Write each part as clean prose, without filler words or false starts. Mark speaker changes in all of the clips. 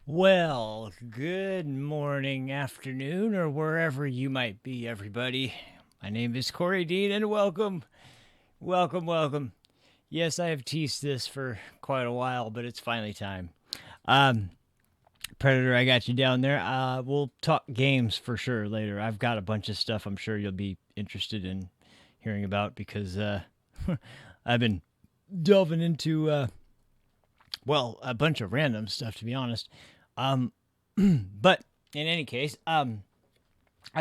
Speaker 1: Well, good morning, afternoon, or wherever you might be, everybody. My name is Cory Dean, and welcome. Yes, I have teased this for quite a while, but it's finally time. Um, Predator, I got you down there. We'll talk games for sure later. I've got a bunch of stuff I'm sure you'll be interested in hearing about because I've been delving into a bunch of random stuff to be honest. Um, but in any case, I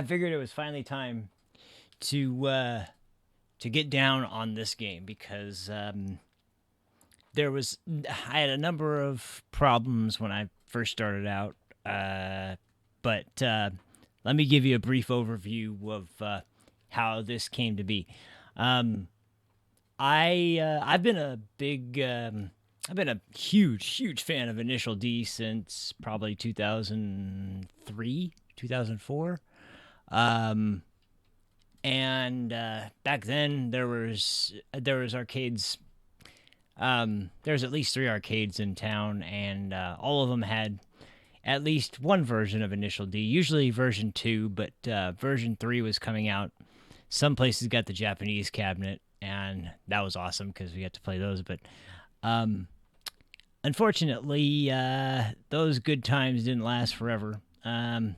Speaker 1: figured it was finally time to uh, to get down on this game because there was I had a number of problems when I first started out, but let me give you a brief overview of how this came to be. Um, I've been a big I've been a huge fan of Initial D since probably 2003, 2004. Um, and back then there was arcades. There's at least three arcades in town, and all of them had at least one version of Initial D. Usually version two, but version three was coming out. Some places got the Japanese cabinet, and that was awesome because we got to play those. But um, unfortunately, those good times didn't last forever. And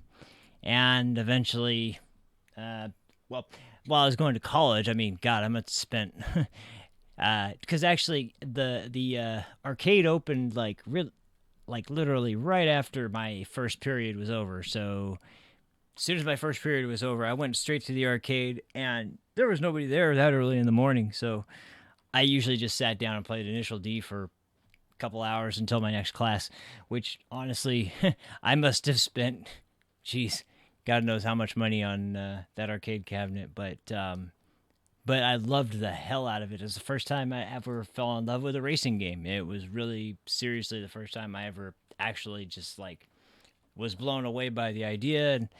Speaker 1: eventually, uh, well, while I was going to college, I mean, God, I must have spent because actually the arcade opened like literally right after my first period was over. So as soon as my first period was over, I went straight to the arcade, and there was nobody there that early in the morning. So I usually just sat down and played Initial D for a couple hours until my next class, which honestly, I must have spent, geez, God knows how much money on that arcade cabinet. But I loved the hell out of it. It was the first time I ever fell in love with a racing game. It was really seriously the first time I ever actually just like was blown away by the idea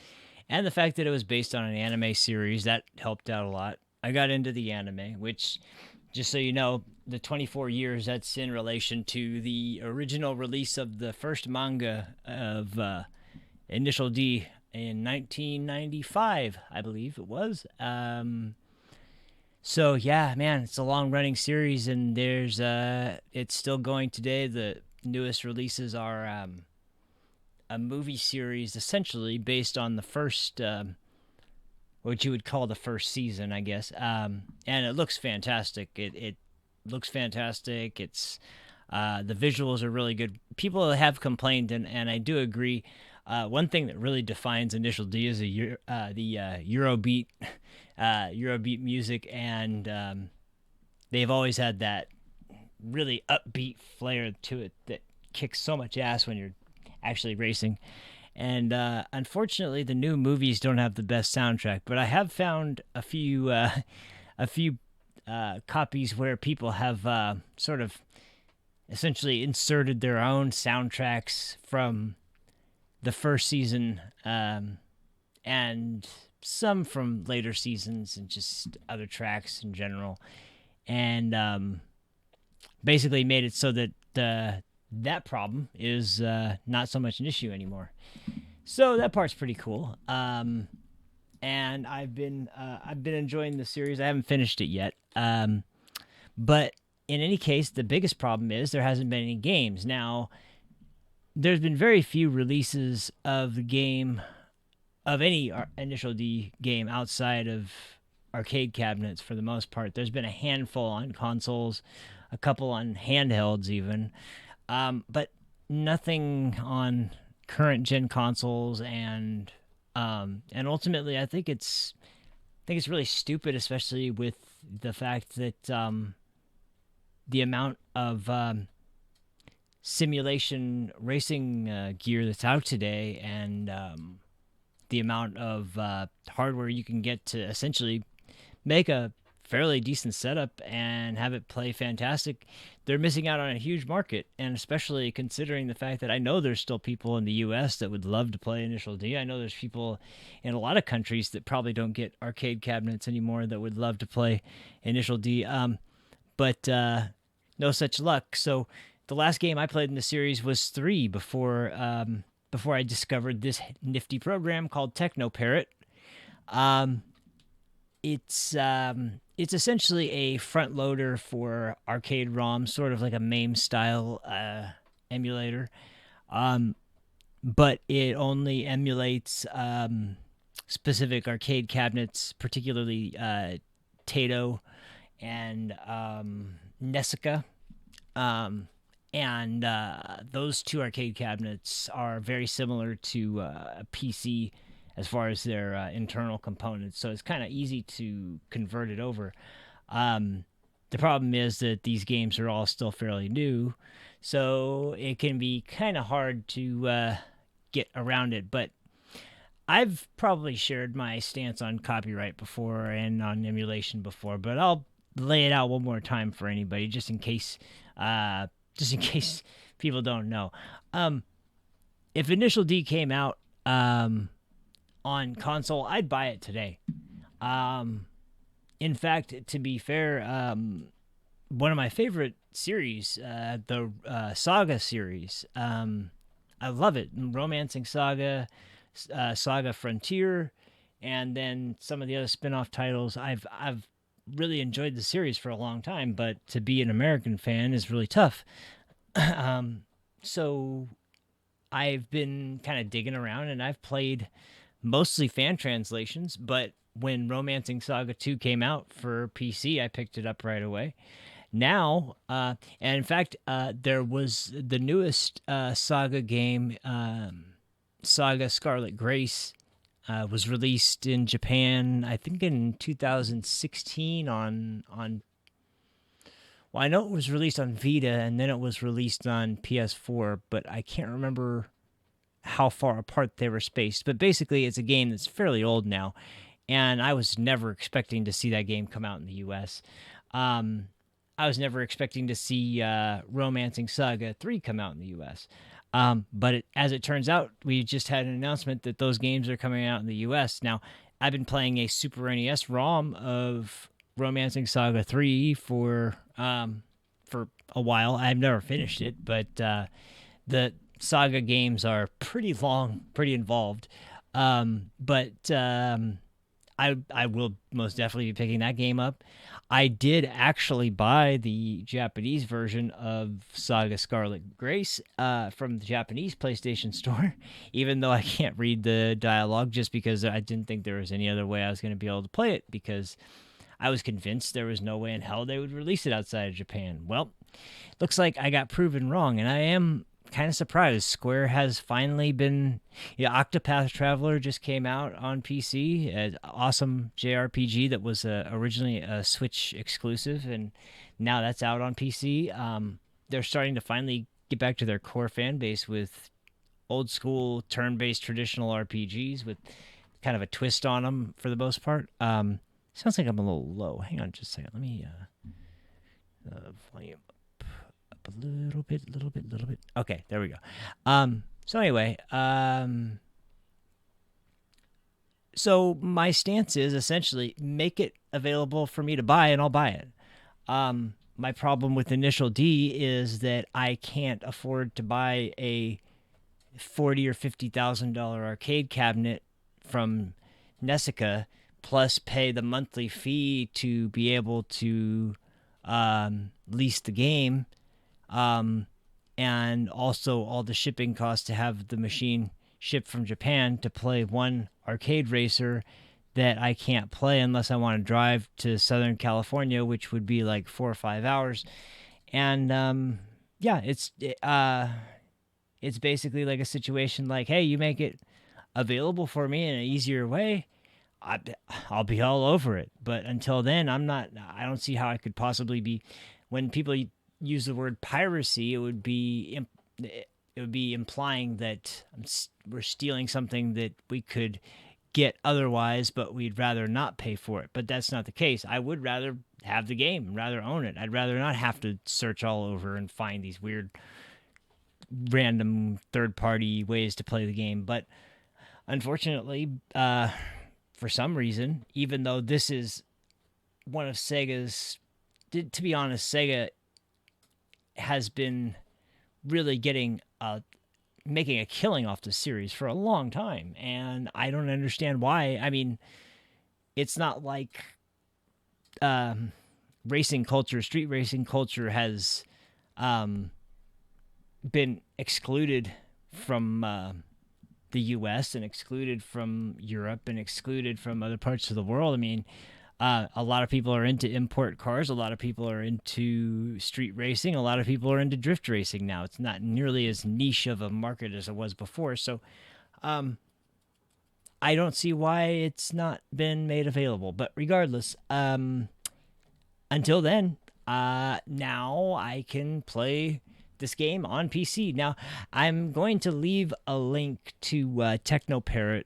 Speaker 1: and the fact that it was based on an anime series that helped out a lot. I got into the anime, which, just so you know, the 24 years that's in relation to the original release of the first manga of Initial D in 1995, I believe it was. So yeah, man, it's a long running series, and there's it's still going today. The newest releases are a movie series essentially based on the first, what you would call the first season, I guess. And it looks fantastic. It looks fantastic. It's the visuals are really good. People have complained, and I do agree. One thing that really defines Initial D is the Eurobeat, Eurobeat music, and they've always had that really upbeat flair to it that kicks so much ass when you're actually racing. And unfortunately, the new movies don't have the best soundtrack. But I have found a few copies where people have sort of essentially inserted their own soundtracks from the first season, and some from later seasons, and just other tracks in general, and basically made it so that that problem is not so much an issue anymore. So that part's pretty cool. And I've been enjoying the series. I haven't finished it yet. But in any case, the biggest problem is there hasn't been any games. Now, there's been very few releases of the game, of any Initial D game outside of arcade cabinets for the most part. There's been a handful on consoles, a couple on handhelds even, but nothing on current gen consoles, and ultimately I think it's really stupid, especially with the fact that the amount of simulation racing gear that's out today, and the amount of hardware you can get to essentially make a fairly decent setup and have it play fantastic. They're missing out on a huge market, and especially considering the fact that I know there's still people in the US that would love to play Initial D. I know there's people in a lot of countries that probably don't get arcade cabinets anymore that would love to play Initial D. But no such luck. So the last game I played in the series was 3 before I discovered this nifty program called Techno Parrot. Um, it's essentially a front loader for arcade ROM, sort of like a MAME style emulator. Um, but it only emulates specific arcade cabinets, particularly Tato and Nessica. Um, and those two arcade cabinets are very similar to a PC as far as their internal components. So it's kind of easy to convert it over. Um, the problem is that these games are all still fairly new, so it can be kind of hard to get around it. But I've probably shared my stance on copyright before and on emulation before, but I'll lay it out one more time for anybody, uh, just in case people don't know. Um, if Initial D came out on console, I'd buy it today. Um, in fact, to be fair, one of my favorite series, the Saga series. I love it. Romancing Saga, Saga Frontier, and then some of the other spin-off titles. I've really enjoyed the series for a long time, but to be an American fan is really tough. So I've been kind of digging around, and I've played mostly fan translations, but when Romancing Saga 2 came out for PC, I picked it up right away. Now, and in fact, there was the newest Saga game, Saga Scarlet Grace, was released in Japan, I think in 2016 on. Well, I know it was released on Vita and then it was released on PS4, but I can't remember how far apart they were spaced. But basically, it's a game that's fairly old now, and I was never expecting to see that game come out in the U.S. Um, I was never expecting to see Romancing Saga 3 come out in the U.S. As it turns out, we just had an announcement that those games are coming out in the U.S. Now, I've been playing a Super NES ROM of Romancing Saga 3 for a while. I've never finished it, but the Saga games are pretty long, pretty involved. I will most definitely be picking that game up. I did actually buy the Japanese version of Saga Scarlet Grace from the Japanese PlayStation Store, even though I can't read the dialogue just because I didn't think there was any other way I was going to be able to play it because I was convinced there was no way in hell they would release it outside of Japan. Well, looks like I got proven wrong, and I am kind of surprised. Square has finally been. Yeah, Octopath Traveler just came out on PC, an awesome JRPG that was originally a Switch exclusive, and now that's out on PC. They're starting to finally get back to their core fan base with old school turn-based traditional RPGs with kind of a twist on them for the most part. Sounds like I'm a little low. Hang on just a second. Let me volume up a little bit. Okay, there we go. So anyway, so my stance is essentially make it available for me to buy and I'll buy it. My problem with Initial D is that I can't afford to buy a $40,000 or $50,000 arcade cabinet from Nessica plus pay the monthly fee to be able to lease the game, and also all the shipping costs to have the machine shipped from Japan to play one arcade racer that I can't play unless I want to drive to Southern California, which would be like 4 or 5 hours. And yeah, it's basically like a situation like, hey, you make it available for me in an easier way, I'll be all over it. But until then, I'm not. I don't see how I could possibly be. When people use the word piracy, it would be implying that we're stealing something that we could get otherwise, but we'd rather not pay for it. But that's not the case. I would rather have the game, rather own it. I'd rather not have to search all over and find these weird, random third-party ways to play the game. But unfortunately, for some reason, even though this is one of Sega's, to be honest, Sega has been really getting making a killing off the series for a long time, and I don't understand why. I mean, it's not like um, racing culture, street racing culture, has um, been excluded from the U.S. and excluded from Europe and excluded from other parts of the world. I mean, a lot of people are into import cars. A lot of people are into street racing. A lot of people are into drift racing now. It's not nearly as niche of a market as it was before. So um, I don't see why it's not been made available. But regardless, until then, now I can play this game on PC. Now, I'm going to leave a link to TechnoParrot,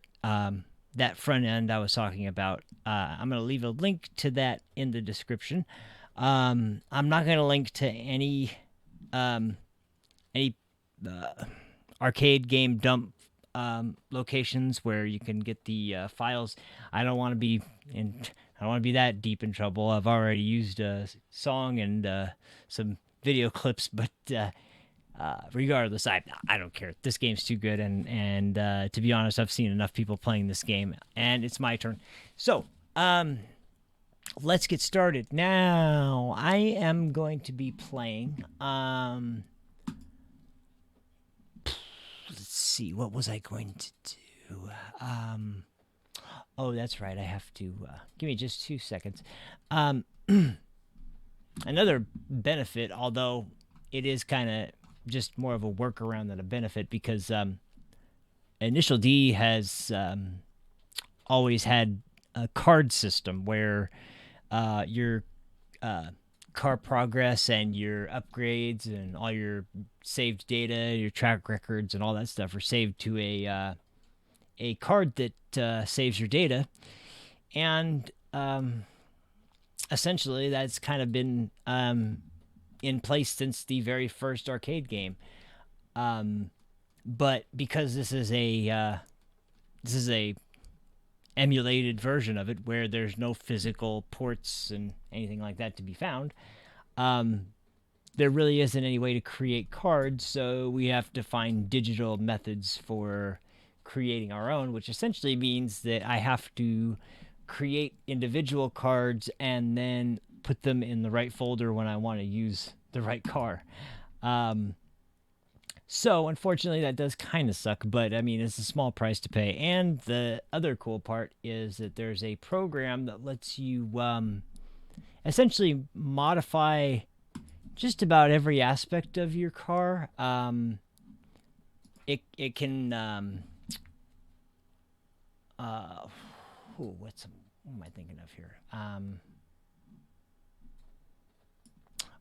Speaker 1: that front end I was talking about. I'm going to leave a link to that in the description. I'm not going to link to um, any arcade game dump locations where you can get the files. I don't want to be in. I don't want to be that deep in trouble. I've already used a song and some video clips, but regardless, I don't care. This game's too good, and to be honest, I've seen enough people playing this game, and it's my turn. So let's get started. Now I am going to be playing. Let's see, what was I going to do? Oh, that's right. I have to give me just 2 seconds. Another benefit, although it is kind of just more of a workaround than a benefit, because Initial D has always had a card system where your car progress and your upgrades and all your saved data, your track records, and all that stuff are saved to a card that saves your data, and essentially that's kind of been in place since the very first arcade game. But because this is a emulated version of it where there's no physical ports and anything like that to be found, there really isn't any way to create cards, so we have to find digital methods for creating our own, which essentially means that I have to create individual cards and then put them in the right folder when I want to use the right car. So unfortunately that does kind of suck, but I mean, it's a small price to pay. And the other cool part is that there's a program that lets you essentially modify just about every aspect of your car. It can what am I thinking of here?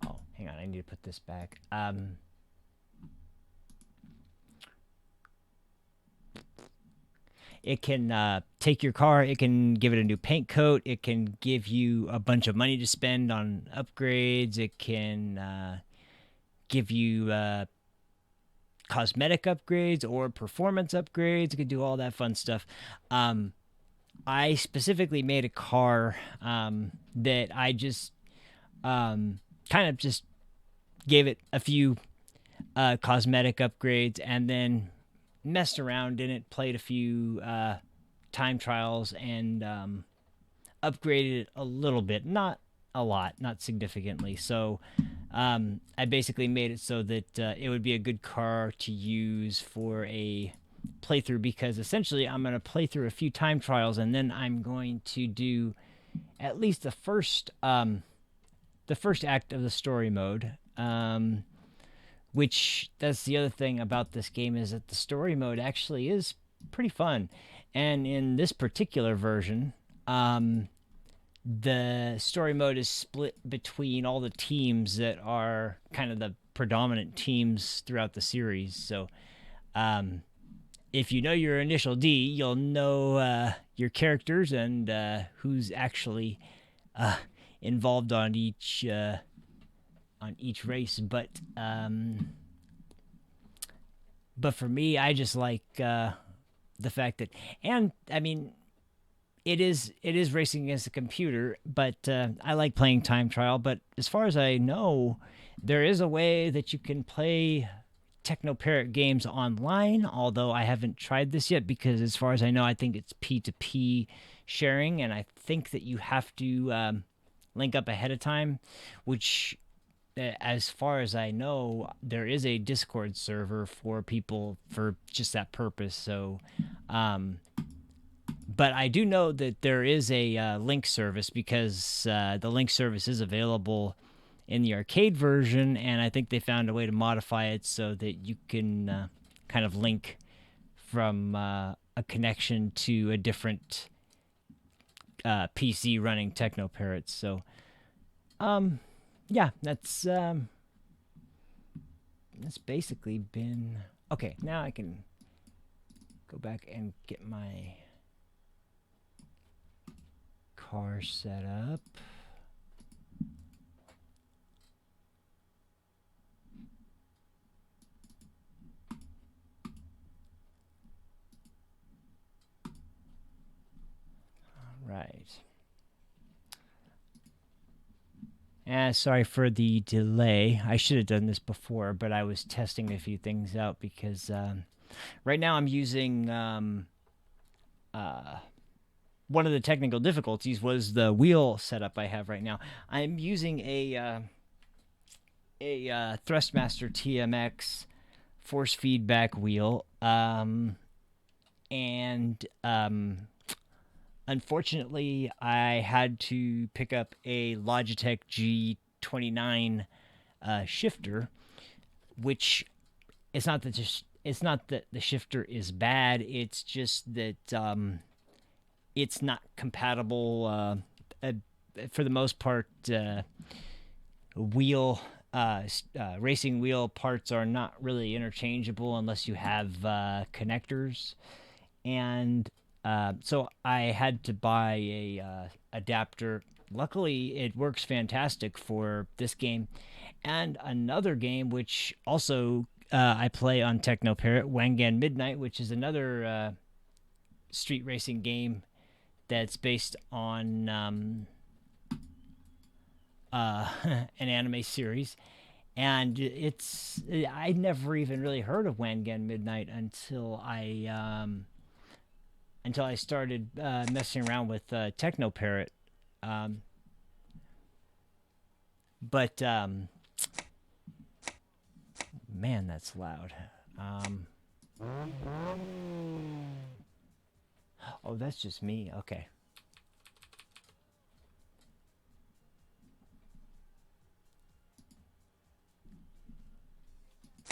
Speaker 1: Oh, hang on, I need to put this back. It can take your car, it can give it a new paint coat, it can give you a bunch of money to spend on upgrades, it can give you cosmetic upgrades or performance upgrades, it can do all that fun stuff. I specifically made a car that I just kind of just gave it a few cosmetic upgrades and then messed around in it, played a few time trials, and upgraded it a little bit, not a lot, not significantly. So I basically made it so that it would be a good car to use for a playthrough, because essentially I'm going to play through a few time trials and then I'm going to do at least the first act of the story mode. Which, that's the other thing about this game, is that the story mode actually is pretty fun. And in this particular version, the story mode is split between all the teams that are kind of the predominant teams throughout the series. So if you know your Initial D, you'll know your characters and who's actually involved on each race, but for me, I just like the fact that, and I mean, it is racing against a computer, but I like playing time trial. But as far as I know, there is a way that you can play Technoparrot games online, although I haven't tried this yet because, as far as I know, I think it's P2P sharing, and I think that you have to link up ahead of time, which, as far as I know, there is a Discord server for people for just that purpose. So, um, but I do know that there is a link service because the link service is available in the arcade version, and I think they found a way to modify it so that you can kind of link from a connection to a different PC running Technoparrots. So, yeah, that's basically been okay. Now I can go back and get my car set up. Right. Sorry for the delay. I should have done this before, but I was testing a few things out because right now I'm using one of the technical difficulties was the wheel setup I have right now. I'm using a Thrustmaster TMX force feedback wheel, and unfortunately, I had to pick up a Logitech G29 shifter, which it's not that the shifter is bad. It's just that it's not compatible. For the most part, wheel racing wheel parts are not really interchangeable unless you have connectors, and so I had to buy a adapter. Luckily, it works fantastic for this game and another game, which also I play on Technoparrot, Wangan Midnight, which is another street racing game that's based on an anime series. And I never even really heard of Wangan Midnight until I started messing around with Technoparrot. Um, but man, that's loud. Oh, that's just me. Okay.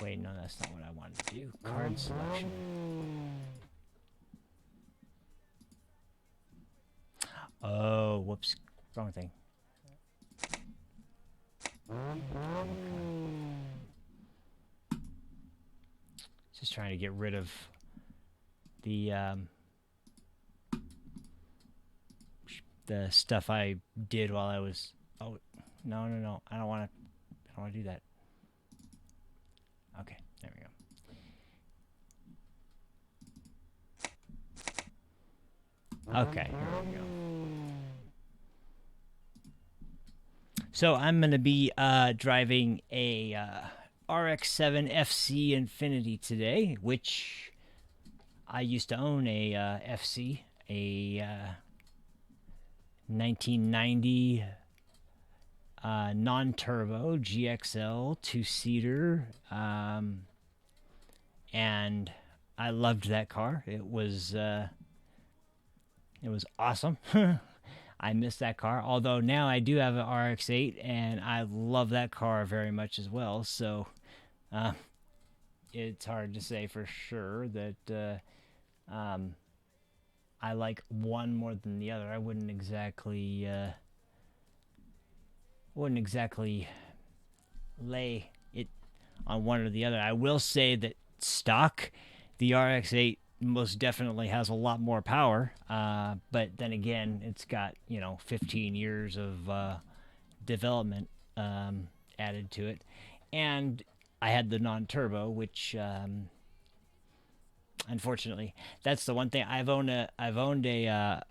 Speaker 1: Wait, no, that's not what I wanted to do. Card selection. Oh, whoops. Wrong thing. Just trying to get rid of the stuff I did while I was. Oh, no! I don't want to. I don't want to do that. Okay, there we go. Okay, here we go. So I'm gonna be driving a RX-7 FC Infinity today, which I used to own a FC, a 1990 non-turbo GXL two-seater, and I loved that car. It was awesome. I miss that car, although now I do have an RX-8, and I love that car very much as well. So it's hard to say for sure that I like one more than the other. I wouldn't exactly lay it on one or the other. I will say that stock, the RX-8 most definitely has a lot more power, but then again, it's got 15 years of development added to it, and I had the non-turbo, which unfortunately, that's the one thing I've owned an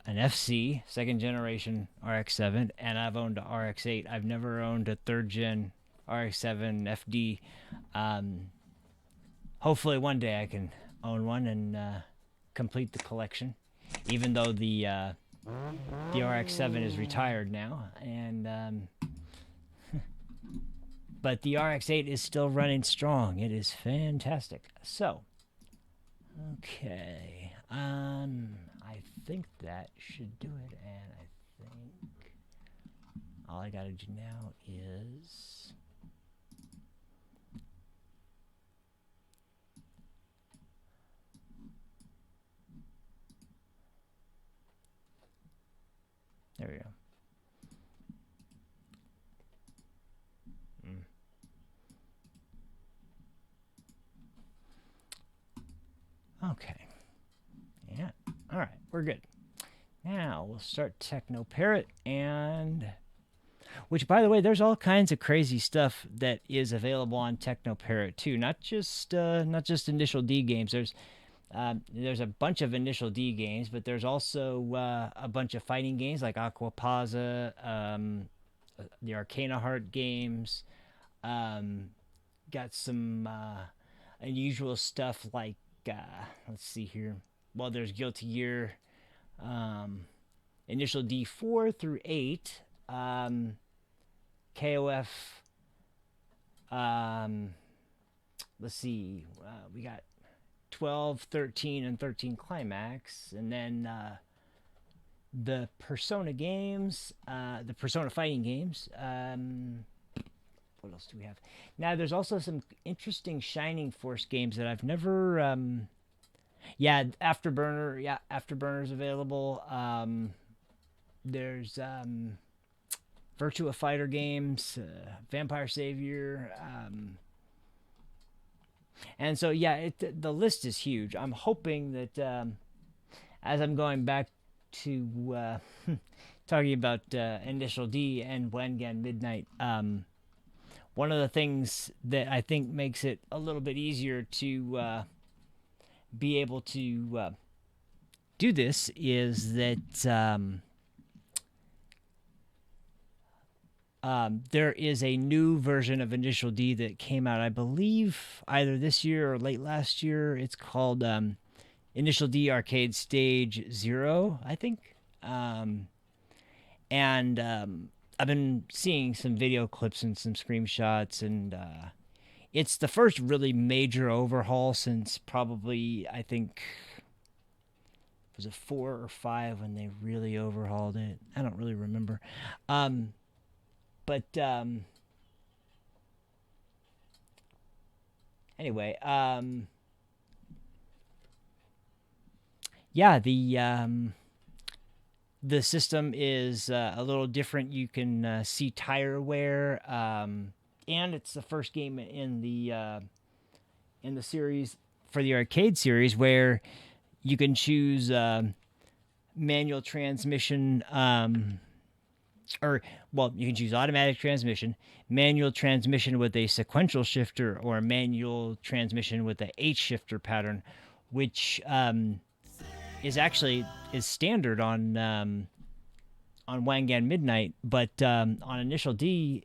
Speaker 1: FC second generation RX-7, and I've owned a RX-8. I've never owned a third gen RX-7 FD. hopefully one day I can own one and complete the collection. Even though the RX-7 is retired now, and but the RX-8 is still running strong. It is fantastic. So, okay, I think that should do it, and I think all I gotta do now is there we go. Okay. Yeah. All right. We're good. Now we'll start Techno Parrot, and which, by the way, there's all kinds of crazy stuff that is available on Techno Parrot too. Not just Initial D games. There's a bunch of Initial D games, but there's also a bunch of fighting games like Aquapaza, the Arcana Heart games. Got some unusual stuff like let's see here. Well, there's Guilty Gear, Initial D 4 through 8, KOF. Let's see, we got 12, 13, and 13 Climax, and then the Persona games, the Persona fighting games. What else do we have? Now, there's also some interesting Shining Force games that I've never. Yeah, Afterburner. Yeah, Afterburner's available. There's Virtua Fighter games, Vampire Savior. And so, yeah, the list is huge. I'm hoping that as I'm going back to talking about Initial D and Wangan Midnight, one of the things that I think makes it a little bit easier to be able to do this is that there is a new version of Initial D that came out, I believe, either this year or late last year. It's called Initial D Arcade Stage 0, I think. And I've been seeing some video clips and some screenshots, and it's the first really major overhaul since probably, I think, was it 4 or 5 when they really overhauled it? I don't really remember. But anyway, yeah, the system is a little different. You can see tire wear, and it's the first game in the series for the arcade series where you can choose manual transmission, or well, you can choose automatic transmission, manual transmission with a sequential shifter, or manual transmission with the H shifter pattern, which is standard on Wangan Midnight, but on Initial D,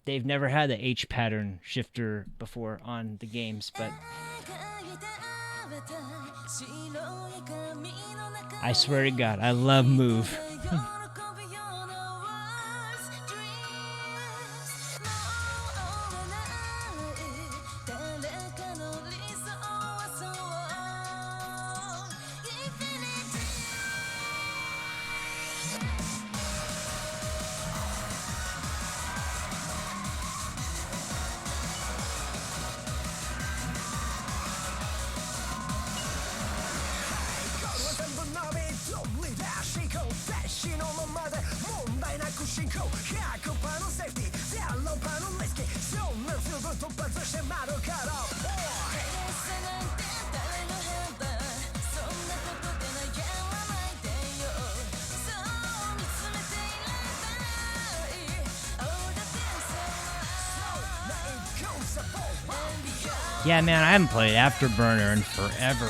Speaker 1: they've never had the H pattern shifter before on the games. But I swear to God, I love Move. Yeah, man, I haven't played Afterburner in forever.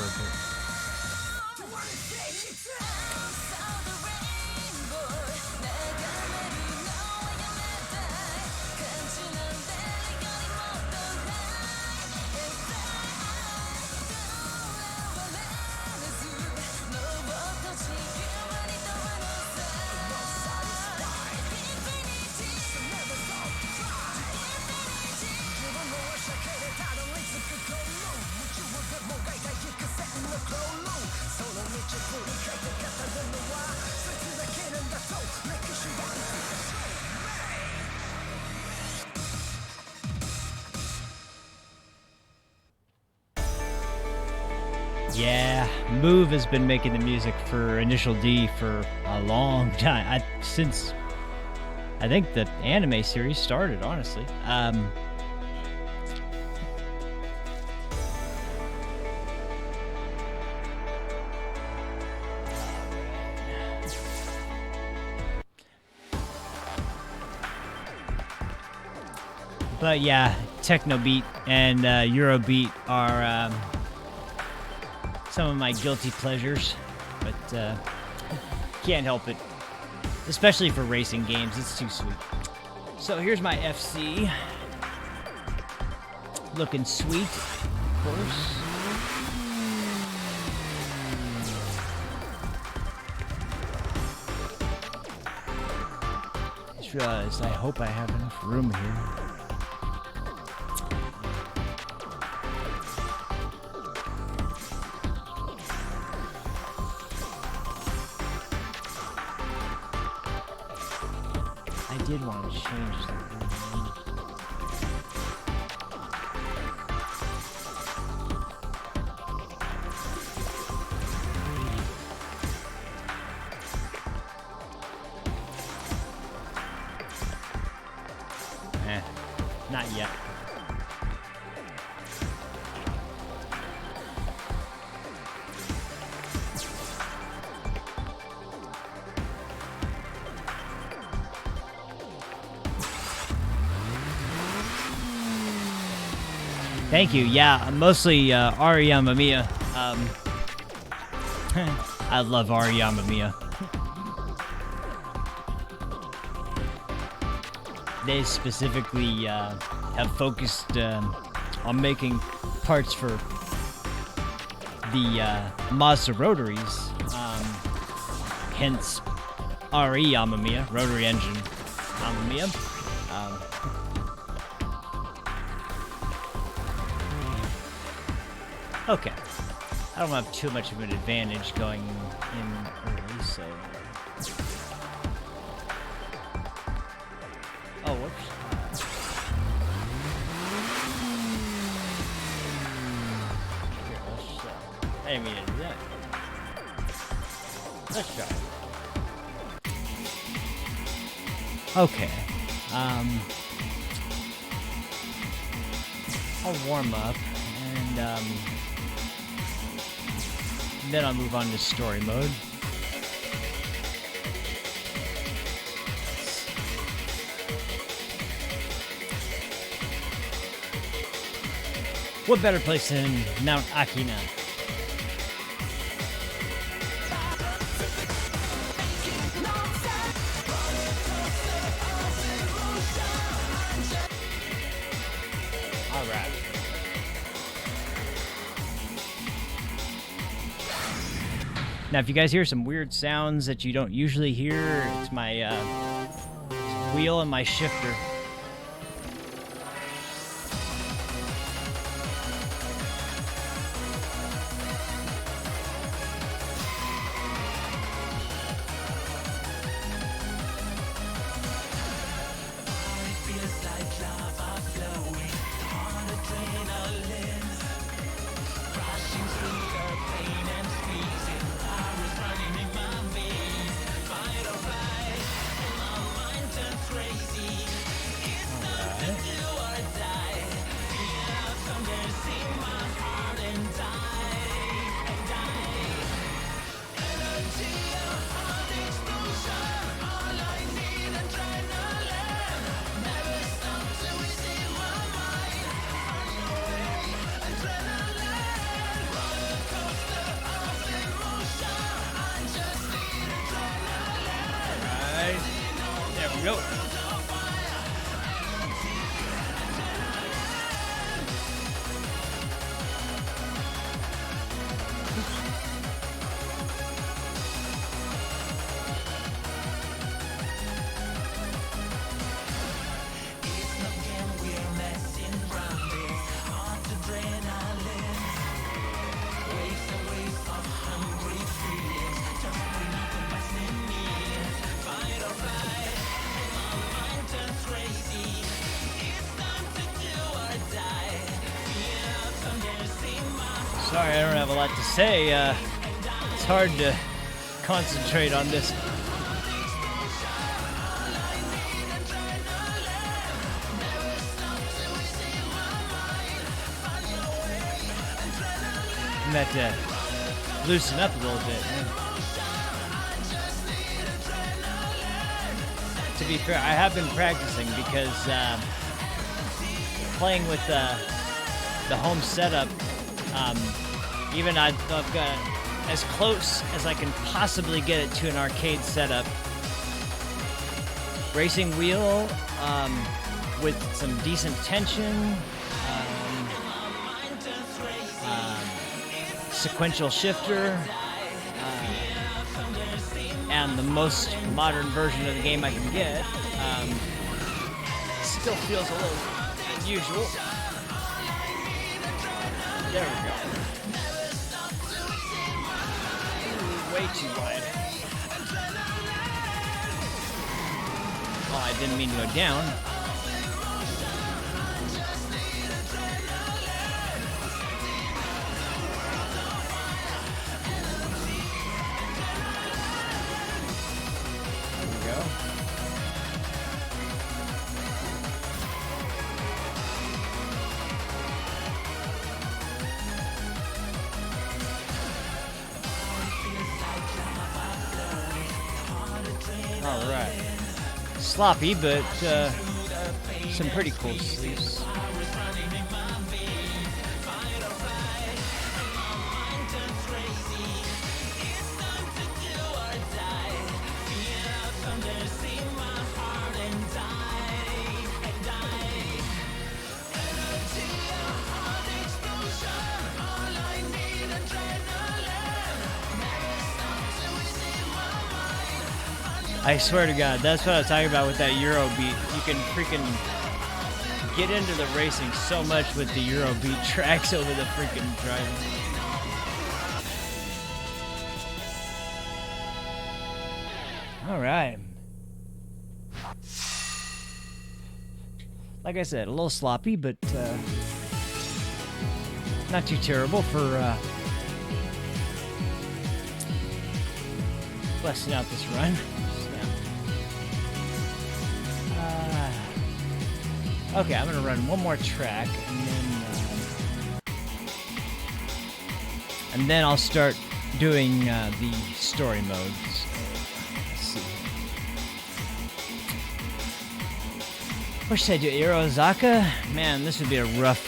Speaker 1: Yeah, Move has been making the music for Initial D for a long time. Since I think the anime series started, honestly. But yeah, techno beat and Eurobeat are some of my guilty pleasures, but can't help it. Especially for racing games, it's too sweet. So here's my FC. Looking sweet, of course. Just realized I hope I have enough room here. I did want to change something. Not yet. Thank you. Yeah, mostly Ari Yamamiya. I love Ari Yamamiya. They specifically have focused on making parts for the Mazda rotaries. Hence, Ari Yamamiya, rotary engine Yamamiya. Okay. I don't have too much of an advantage going in early, so... Oh, whoops. Here, let's... I didn't mean to do that. Let's try. Okay. I'll warm up, and, then I'll move on to story mode. What better place than Mount Akina? All right. Now, if you guys hear some weird sounds that you don't usually hear, it's my wheel and my shifter. Sorry, I don't have a lot to say. It's hard to concentrate on this. I'm about to loosen up a little bit. To be fair, I have been practicing because playing with the home setup, even I've got as close as I can possibly get it to an arcade setup. Racing wheel with some decent tension, sequential shifter, and the most modern version of the game I can get. Still feels a little unusual. There we go. Ooh, way too wide. Oh, I didn't mean to go down. All right. Sloppy, but some pretty cool sleeves. I swear to God, that's what I was talking about with that Eurobeat. You can freaking get into the racing so much with the Eurobeat tracks over the freaking driving. All right. Like I said, a little sloppy, but not too terrible for busting out this run. Okay, I'm gonna run one more track, and then I'll start doing the story modes. Let's see. What should I do? Irozaka? Man, this would be a rough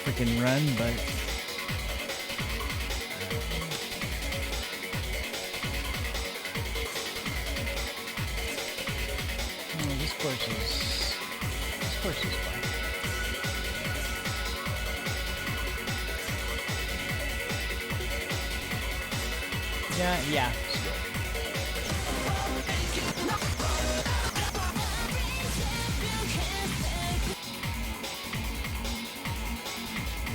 Speaker 1: freaking run, but this course is fine. Yeah.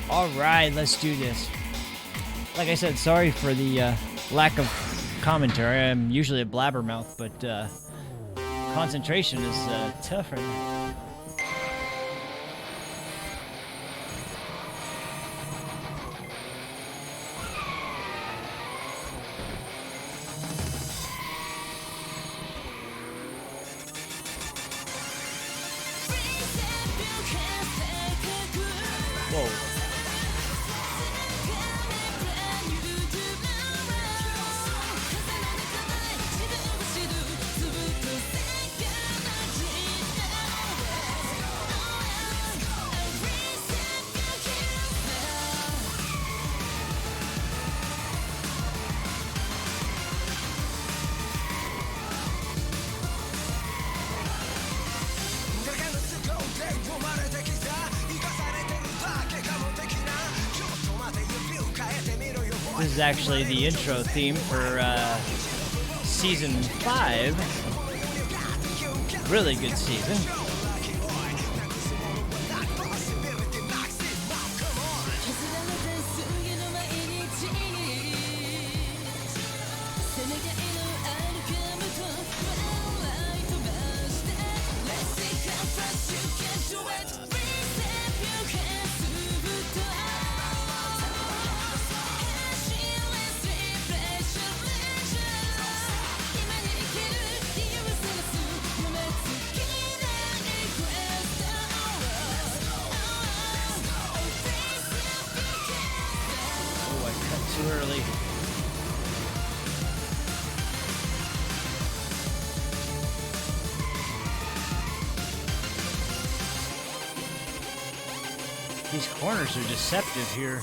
Speaker 1: All right, let's do this. Like I said, sorry for the lack of commentary. I'm usually a blabbermouth, but concentration is tough right now. Whoa. This is actually the intro theme for season 5. Really good season. early. These corners are deceptive here.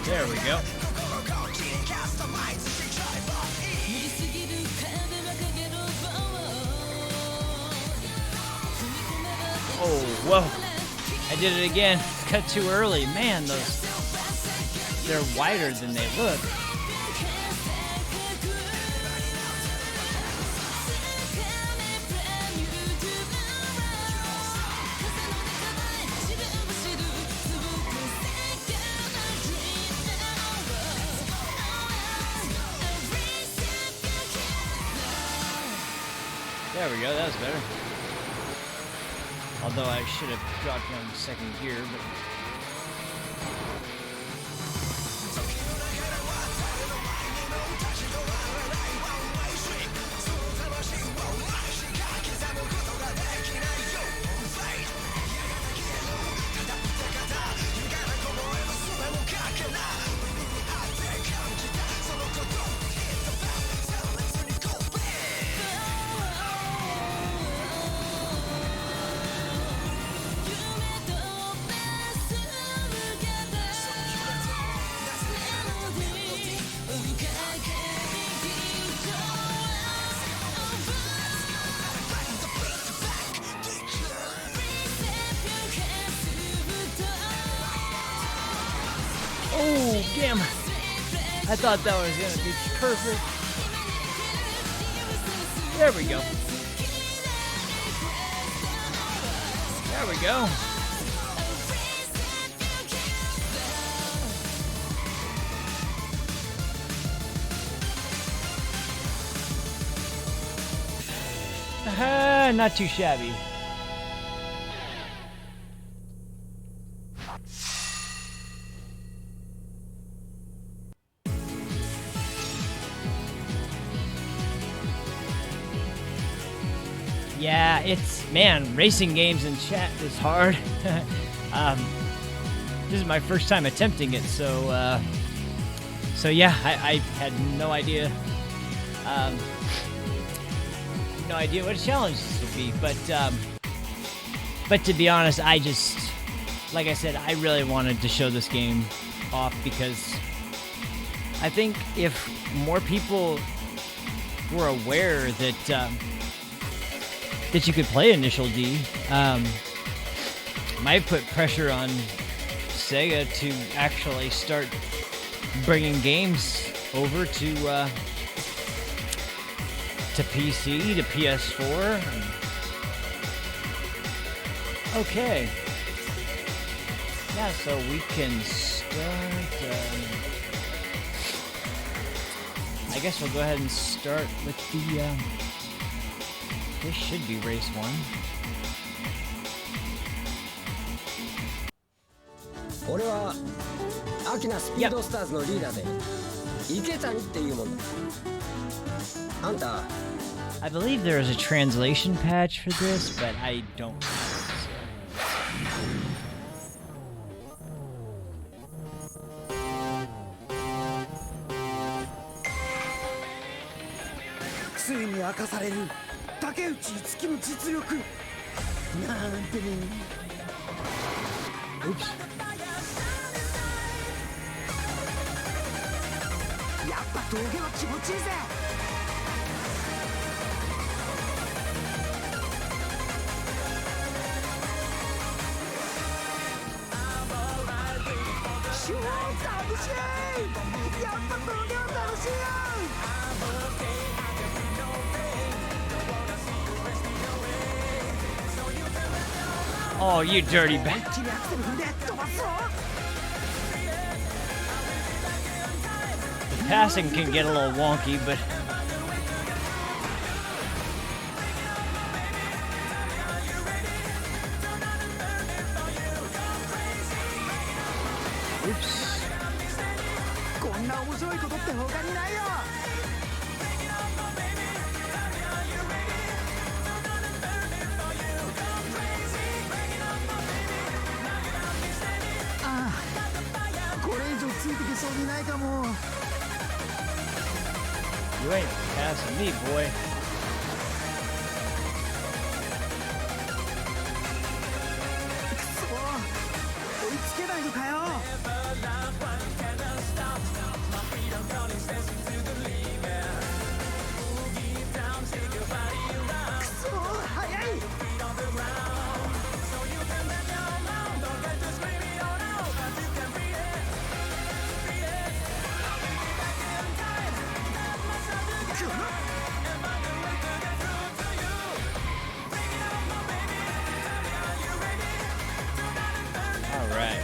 Speaker 1: There we go. Oh, whoa. I did it again. Cut too early. Man, they're wider than they look. There we go, that was better. Although I should have dropped down to second gear, but... Oh, damn. I thought that was going to be perfect. There we go. There we go. Not too shabby. Yeah, man, racing games in chat is hard. This is my first time attempting it, so yeah, I had no idea, what a challenge this would be, but to be honest, like I said, I really wanted to show this game off because I think if more people were aware that you could play Initial D, might put pressure on Sega to actually start bringing games over to PC, to PS4. Okay. Yeah, so we can start. I guess we'll go ahead and start with the. This should be race 1.
Speaker 2: 俺はアキナスピードスターズのリーダーで池谷っていうもんだ。あんた
Speaker 1: I believe there is a translation patch for this, but I don't know.
Speaker 2: ついに明かされる竹内樹の実力なんてね。Oops. やっぱ峠は気持ちいいぜ。超楽しい。やっぱ峠は楽しいよ。
Speaker 1: Oh, you dirty bag. The passing can get a little wonky, but oops.
Speaker 3: 白いことって他にないよ。ああ、これ以上ついてけそうにないかも。
Speaker 1: You ain't passing me, boy.
Speaker 3: くそ、追いつけないのかよ。くそ、速い。
Speaker 1: All right.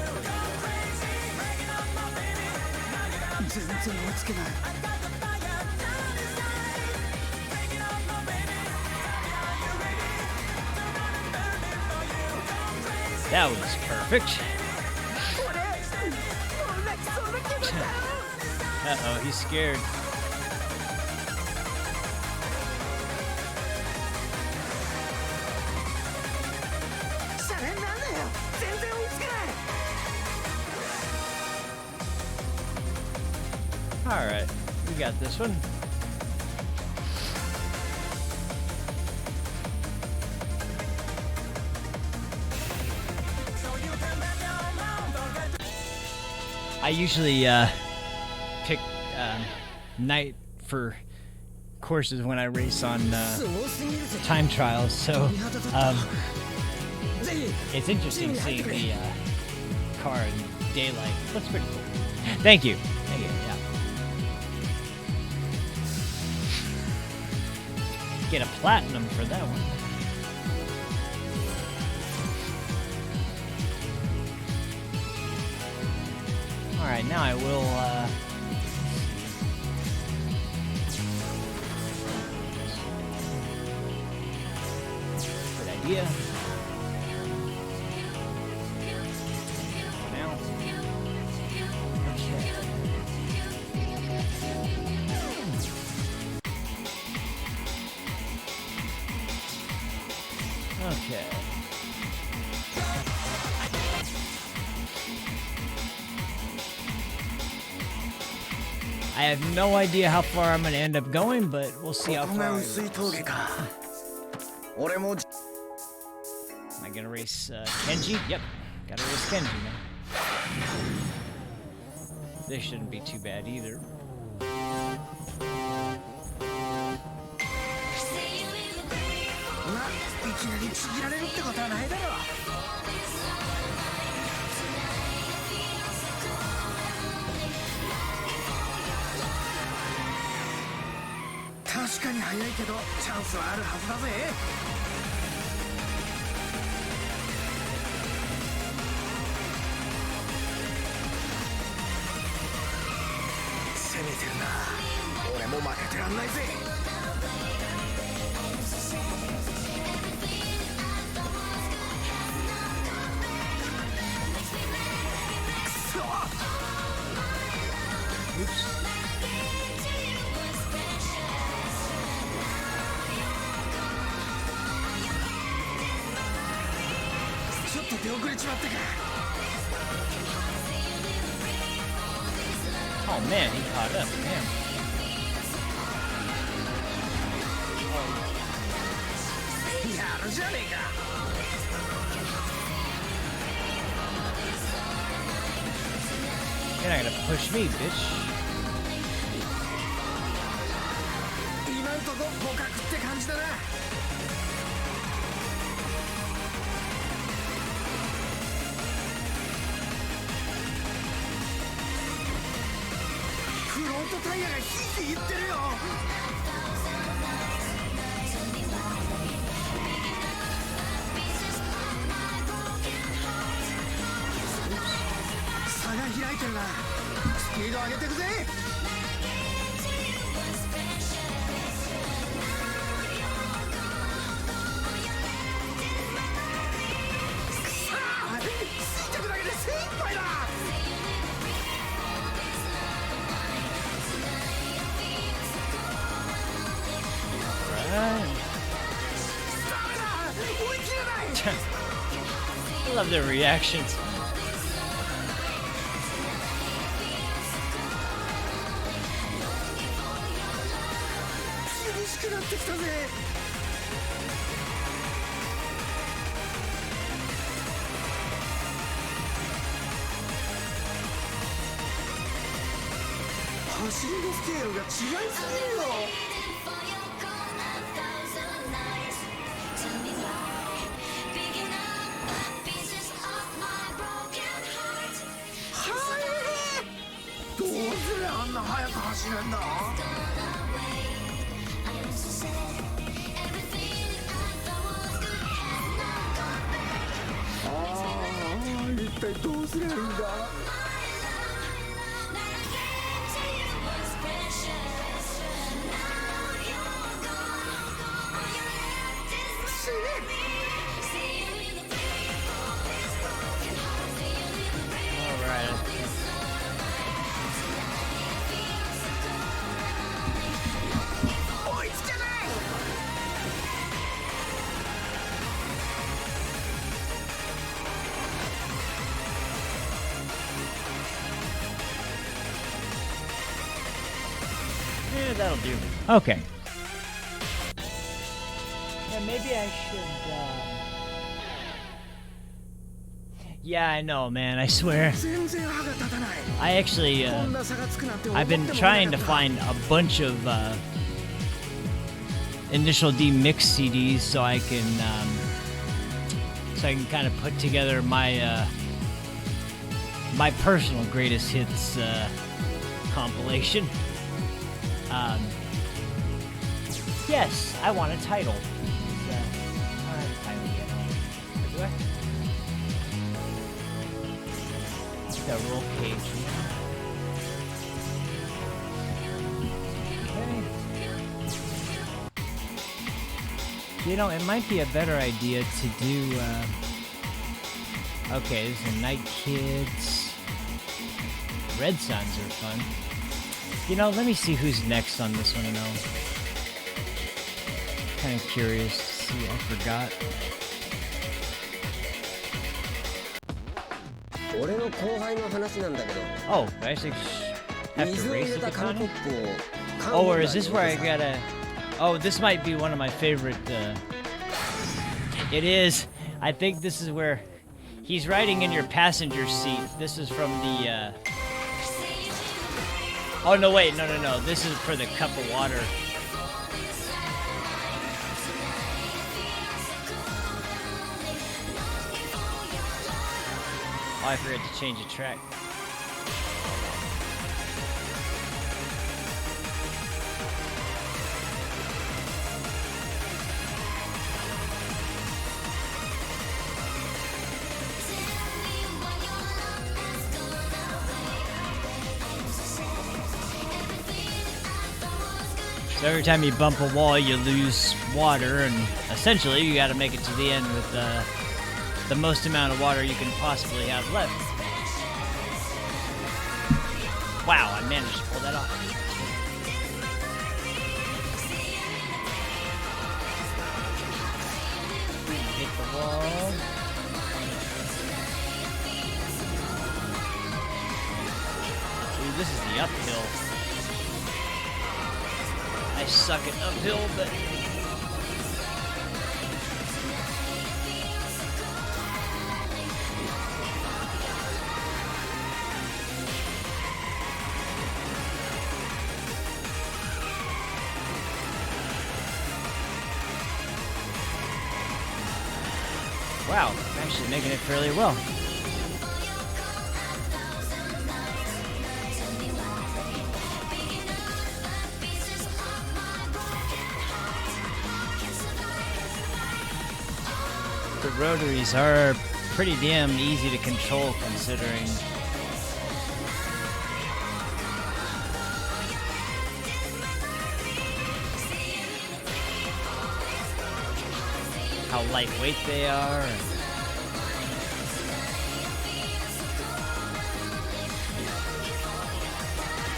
Speaker 3: 全然追いつけない。
Speaker 1: That was perfect.
Speaker 3: 俺、もう泣きそうな気分だ。
Speaker 1: Uh-oh, he's scared.
Speaker 3: シャレになんだよ。全然追いつけない。
Speaker 1: All right, we got this one. I usually pick night for courses when I race on time trials, so it's interesting seeing the car in daylight. That's pretty cool. Thank you. Thank you. Yeah. Get a platinum for that one. All right, now I will. Good idea. Now. Okay. Okay. I have no idea how far I'm gonna end up going, but we'll see how far I go. Am I gonna race Kenji? Yep, gotta race Kenji now. This shouldn't be too bad either.
Speaker 3: まあ、いきなりちぎられるってことはないだろう。確かに速いけどチャンスはあるはずだぜ。攻めてるな。俺も負けてらんないぜ。ちょっと出遅れちまったか。
Speaker 1: Oh man, he caught up. Damn. Oh.
Speaker 3: やるじゃねえか。
Speaker 1: You're not gonna push me, bitch.
Speaker 3: 今んとこ互角って感じだな。フロントタイヤがヒーヒー言ってるよ。差が開いてるな。スピード上げてくぜ。
Speaker 1: I love their reactions.
Speaker 3: 厳しくなってきたぜ。走りのスケールが違いすぎるよ。どうすりゃあんな速く走れんだ。一体どうすりゃいいんだ。
Speaker 1: Yeah, that'll do. Okay. Yeah, maybe I should. Yeah, I know, man. I swear. I actually, I've been trying to find a bunch of Initial D mix CDs so I can kind of put together my my personal greatest hits compilation. Yes, I want a title. I don't have a title yet. Or do I? The roll cage. Okay. You know, it might be a better idea to do. Okay, this is Night Kids. Red Suns are fun. You know, let me see who's next on this one now. Kind of curious to see. I forgot.
Speaker 2: 俺の後輩の話なんだけど。
Speaker 1: Oh, I actually have to
Speaker 2: 水を入
Speaker 1: race
Speaker 2: れ
Speaker 1: with
Speaker 2: た
Speaker 1: the
Speaker 2: 紙コ
Speaker 1: Connie?
Speaker 2: ップを缶
Speaker 1: Oh,
Speaker 2: ホ
Speaker 1: or
Speaker 2: ル
Speaker 1: is
Speaker 2: ダー
Speaker 1: this
Speaker 2: に
Speaker 1: where
Speaker 2: 入
Speaker 1: I
Speaker 2: れてさ
Speaker 1: gotta... Oh, this might be one of my favorite... It is. I think this is where he's riding in your passenger seat. This is from the... Oh, no, wait. No. This is for the cup of water. Oh, I forgot to change the track. So every time you bump a wall, you lose water, and essentially you got to make it to the end with the most amount of water you can possibly have left. Wow, I managed to pull that off. Hit the wall. Ooh, this is the uphill. I suck at uphill, but... Wow, I'm actually making it fairly well. The rotaries are pretty damn easy to control considering how lightweight they are.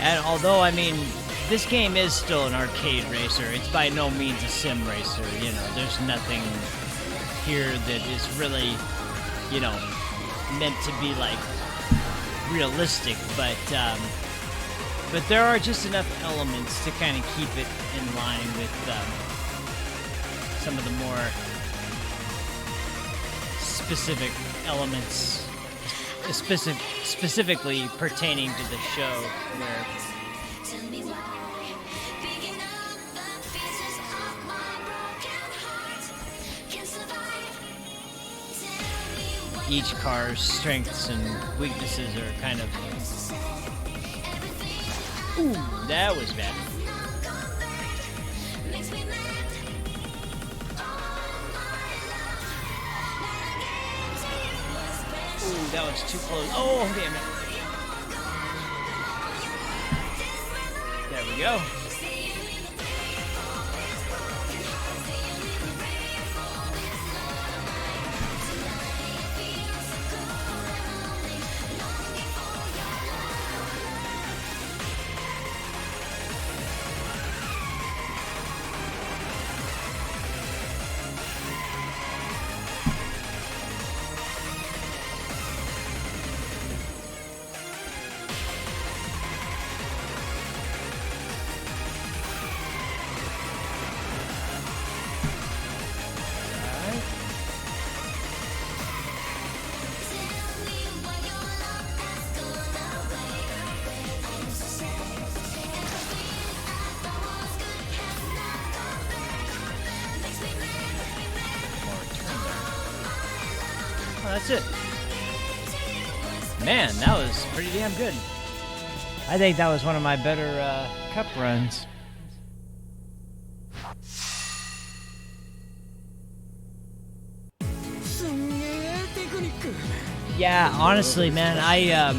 Speaker 1: And although, I mean, this game is still an arcade racer, it's by no means a sim racer, you know, there's nothing here that is really, you know, meant to be like realistic, but there are just enough elements to kind of keep it in line with some of the more specific elements, specifically pertaining to the show, where each car's strengths and weaknesses are kind of... Ooh, that was bad. Ooh, that was too close. Oh, damn it. There we go. That's it. Man, that was pretty damn good. I think that was one of my better cup runs. Yeah, honestly, man, I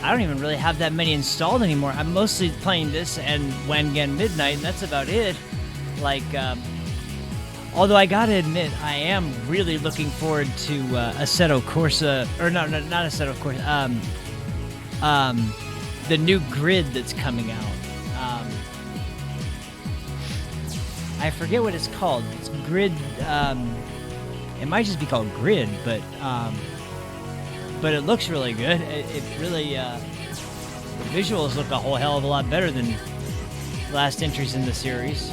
Speaker 1: don't even really have that many installed anymore. I'm mostly playing this and Wangan Midnight, and that's about it. Like, although I gotta admit, I am really looking forward to Assetto Corsa, or no, not Assetto Corsa, the new grid that's coming out. I forget what it's called. It's Grid. It might just be called Grid, but it looks really good. It really, the visuals look a whole hell of a lot better than last entries in the series.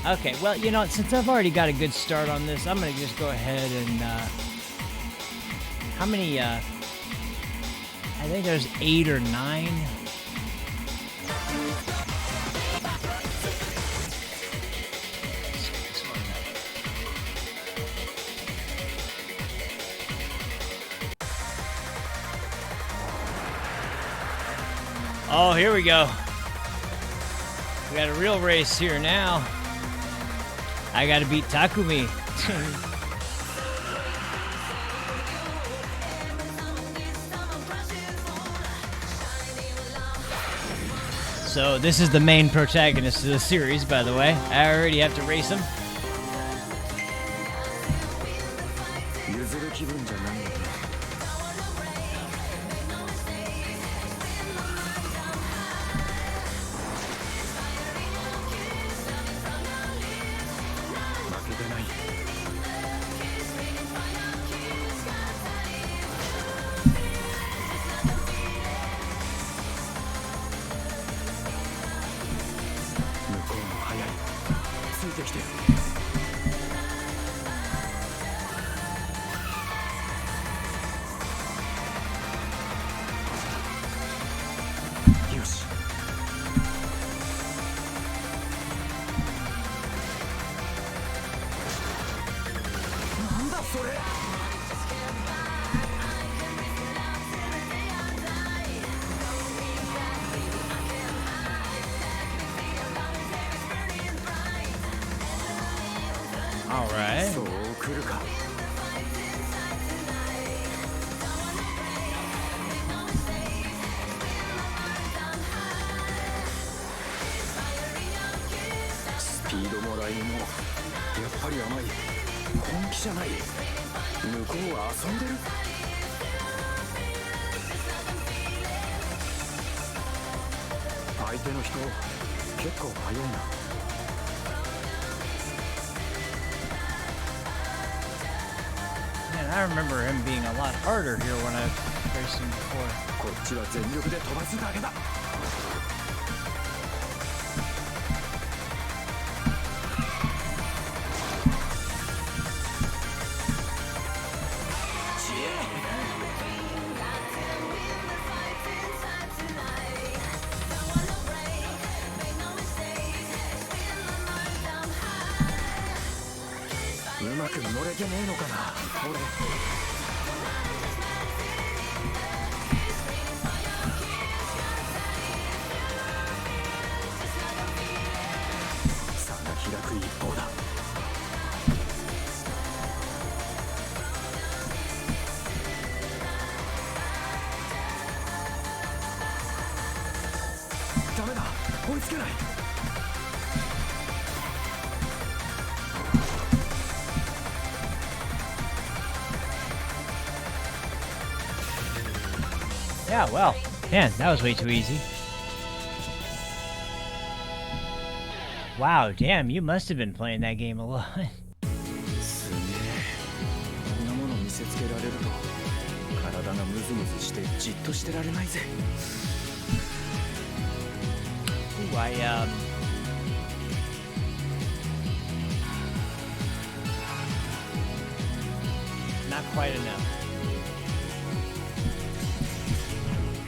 Speaker 1: Okay, well, you know, since I've already got a good start on this, I'm going to just go ahead and, how many, I think there's 8 or 9. Oh, here we go. We got a real race here now. I gotta beat Takumi. So this is the main protagonist of the series, by the way. I already have to race him. All right. I remember him being a lot harder here when I've raced him before.
Speaker 3: こっちは全力で飛ばすだけだ。うまく乗れてねえのかな俺。差が開く一方だ。ダメだ、追いつけない。
Speaker 1: Yeah, well, man, that was way too easy. Wow, damn, you must have been playing that game a lot.
Speaker 3: すげえ。こんなもの見せつけられると体がムズムズしてじっとしてられないぜ。
Speaker 1: Ooh, not quite enough.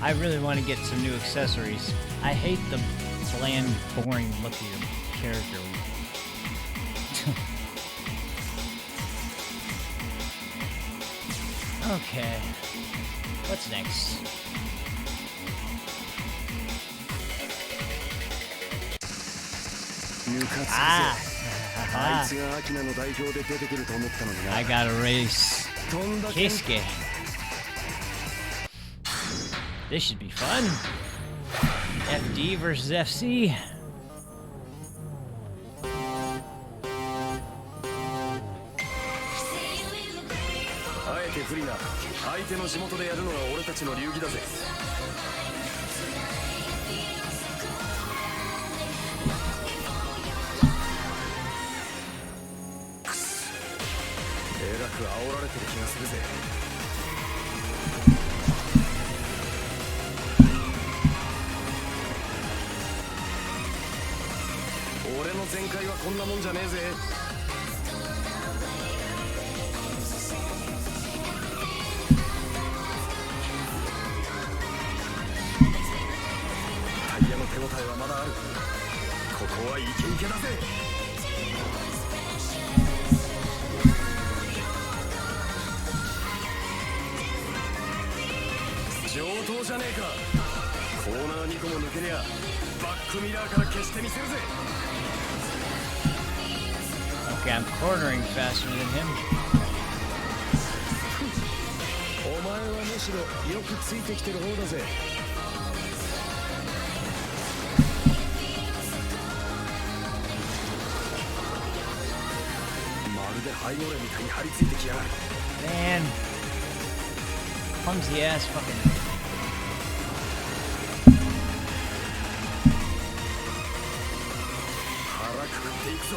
Speaker 1: I really want to get some new accessories. I hate the bland, boring look of your character. Okay. What's next?
Speaker 3: ぬかつくぜ。あいつがアキナの代表で出てくると思ったのにな。
Speaker 1: I gotta race
Speaker 3: とんだけ
Speaker 1: Keisuke. This should be fun. FD versus FC.
Speaker 3: あえて不利な相手の地元でやるのが俺たちの流儀だぜ。くす、えらく煽られてる気がするぜ。俺の全開はこんなもんじゃねえぜ。タイヤの手応えはまだある。ここはイケイケだぜ。上等じゃねえか。コーナー2個も抜けりゃバックミラーから消してみせるぜ。
Speaker 1: Okay, I'm cornering faster than him.
Speaker 3: お前はむしろよくついてきてる方だぜ。まるでハイゴレみたいに張り付いてきやがる。
Speaker 1: Man. Clumsy ass fucking.
Speaker 3: 腹くくっていくぞ。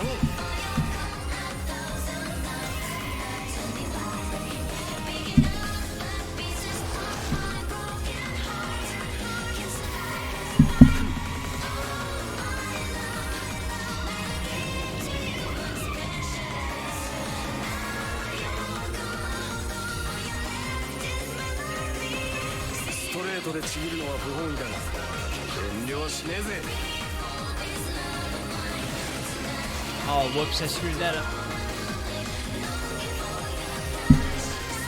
Speaker 3: ストレートでちぎるのは不本意だが遠慮はしねえぜ。
Speaker 1: Oh, whoops, I screwed that up.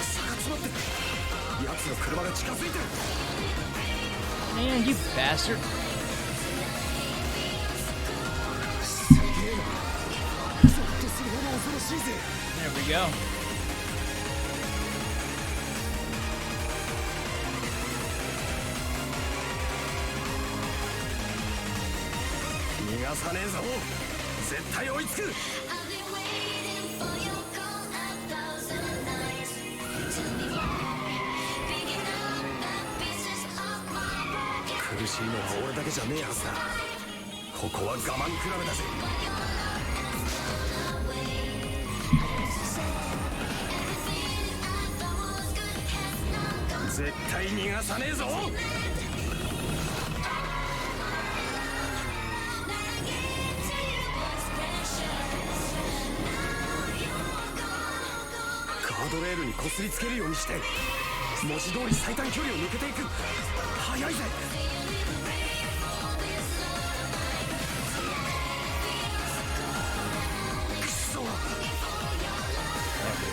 Speaker 3: 差が詰まってる。奴の車が近づいてる。
Speaker 1: Man, you bastard.
Speaker 3: すげえな。ゾッとするほど恐ろしいぜ。
Speaker 1: There we go.
Speaker 3: 逃がさねえぞ。絶対追いつく。苦しいのは俺だけじゃねえはずだ。ここは我慢比べだぜ。絶対逃がさねえぞ。ガードレールにこすりつけるようにして文字通り最短距離を抜けていく。速いぜ。くそ。
Speaker 1: There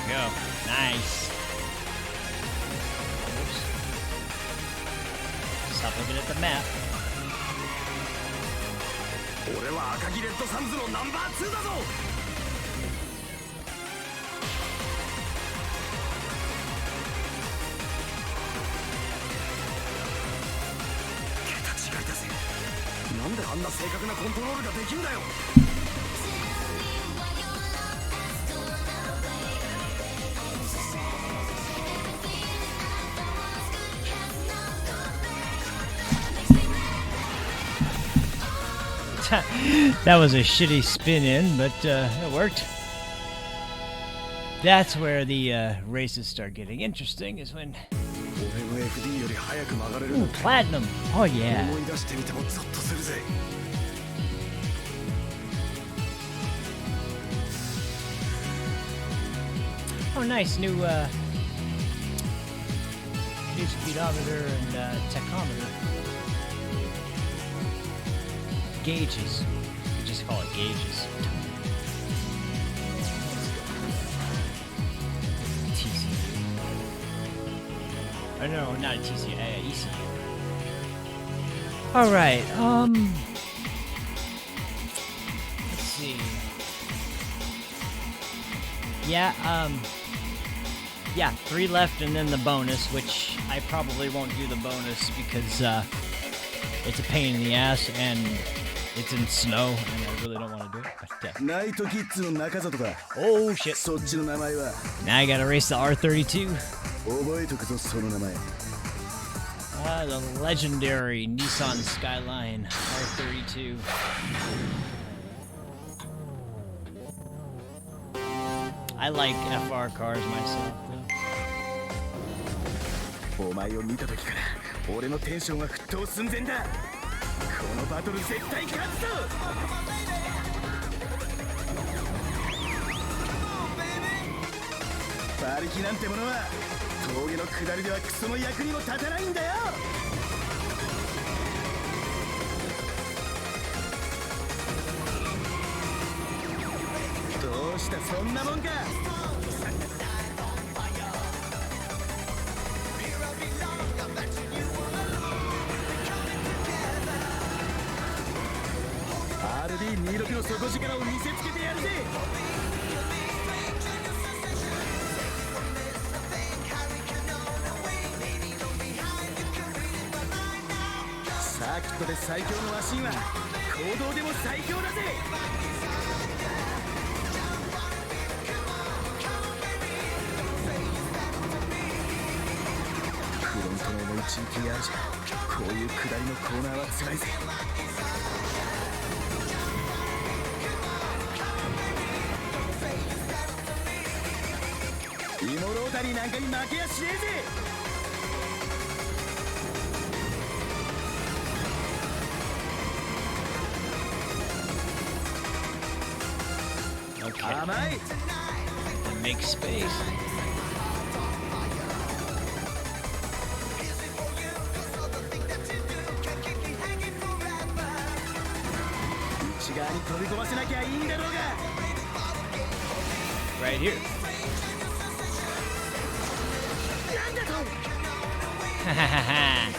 Speaker 1: we go. Nice. Stop looking at the map.
Speaker 3: 俺は赤木レッドサンズのナンバー2だぞ。桁違いだぜ。なんであんな正確なコントロールができんだよ。
Speaker 1: That was a shitty spin in, but it worked. That's where the races start getting interesting, is when...
Speaker 3: 俺の FD より早く曲がれる
Speaker 1: Ooh, platinum! Oh yeah.
Speaker 3: 思い出してみてもゾッとするぜ。
Speaker 1: Oh nice, new speedometer and tachometer. Gauges. We just call it gauges. TCU. Oh no, not a TCU, ECU. Alright, let's see. Yeah, 3 left and then the bonus, which I probably won't do the bonus because it's a pain in the ass and it's in snow and I really don't want to do it. But,
Speaker 3: ナイトキッズの中里か。
Speaker 1: oh shit.
Speaker 3: そっちの名前は
Speaker 1: Now I gotta race the R32.
Speaker 3: 覚えとくぞ、その名前。
Speaker 1: The legendary Nissan Skyline R32. I like FR cars myself, though.
Speaker 3: お前を見た時から俺のテンションは沸騰寸前だ。このバトル絶対勝つぞ。馬力なんてものは峠の下りではクソの役にも立たないんだよ。どうした、そんなもんか。RD26 の底力を見せつけてやるぜ。サーキットで最強のマシンは行動でも最強だぜ。フロントの重い GTR じゃこういう下りのコーナーは辛いぜ。イモロータリーなんかに負けやしねえぜ。
Speaker 1: Okay.
Speaker 3: 甘い。
Speaker 1: Make space.
Speaker 3: 内側に飛び込ませなきゃいいんだろうが。
Speaker 1: Right here.
Speaker 3: なんだと。
Speaker 1: Ha ha ha ha.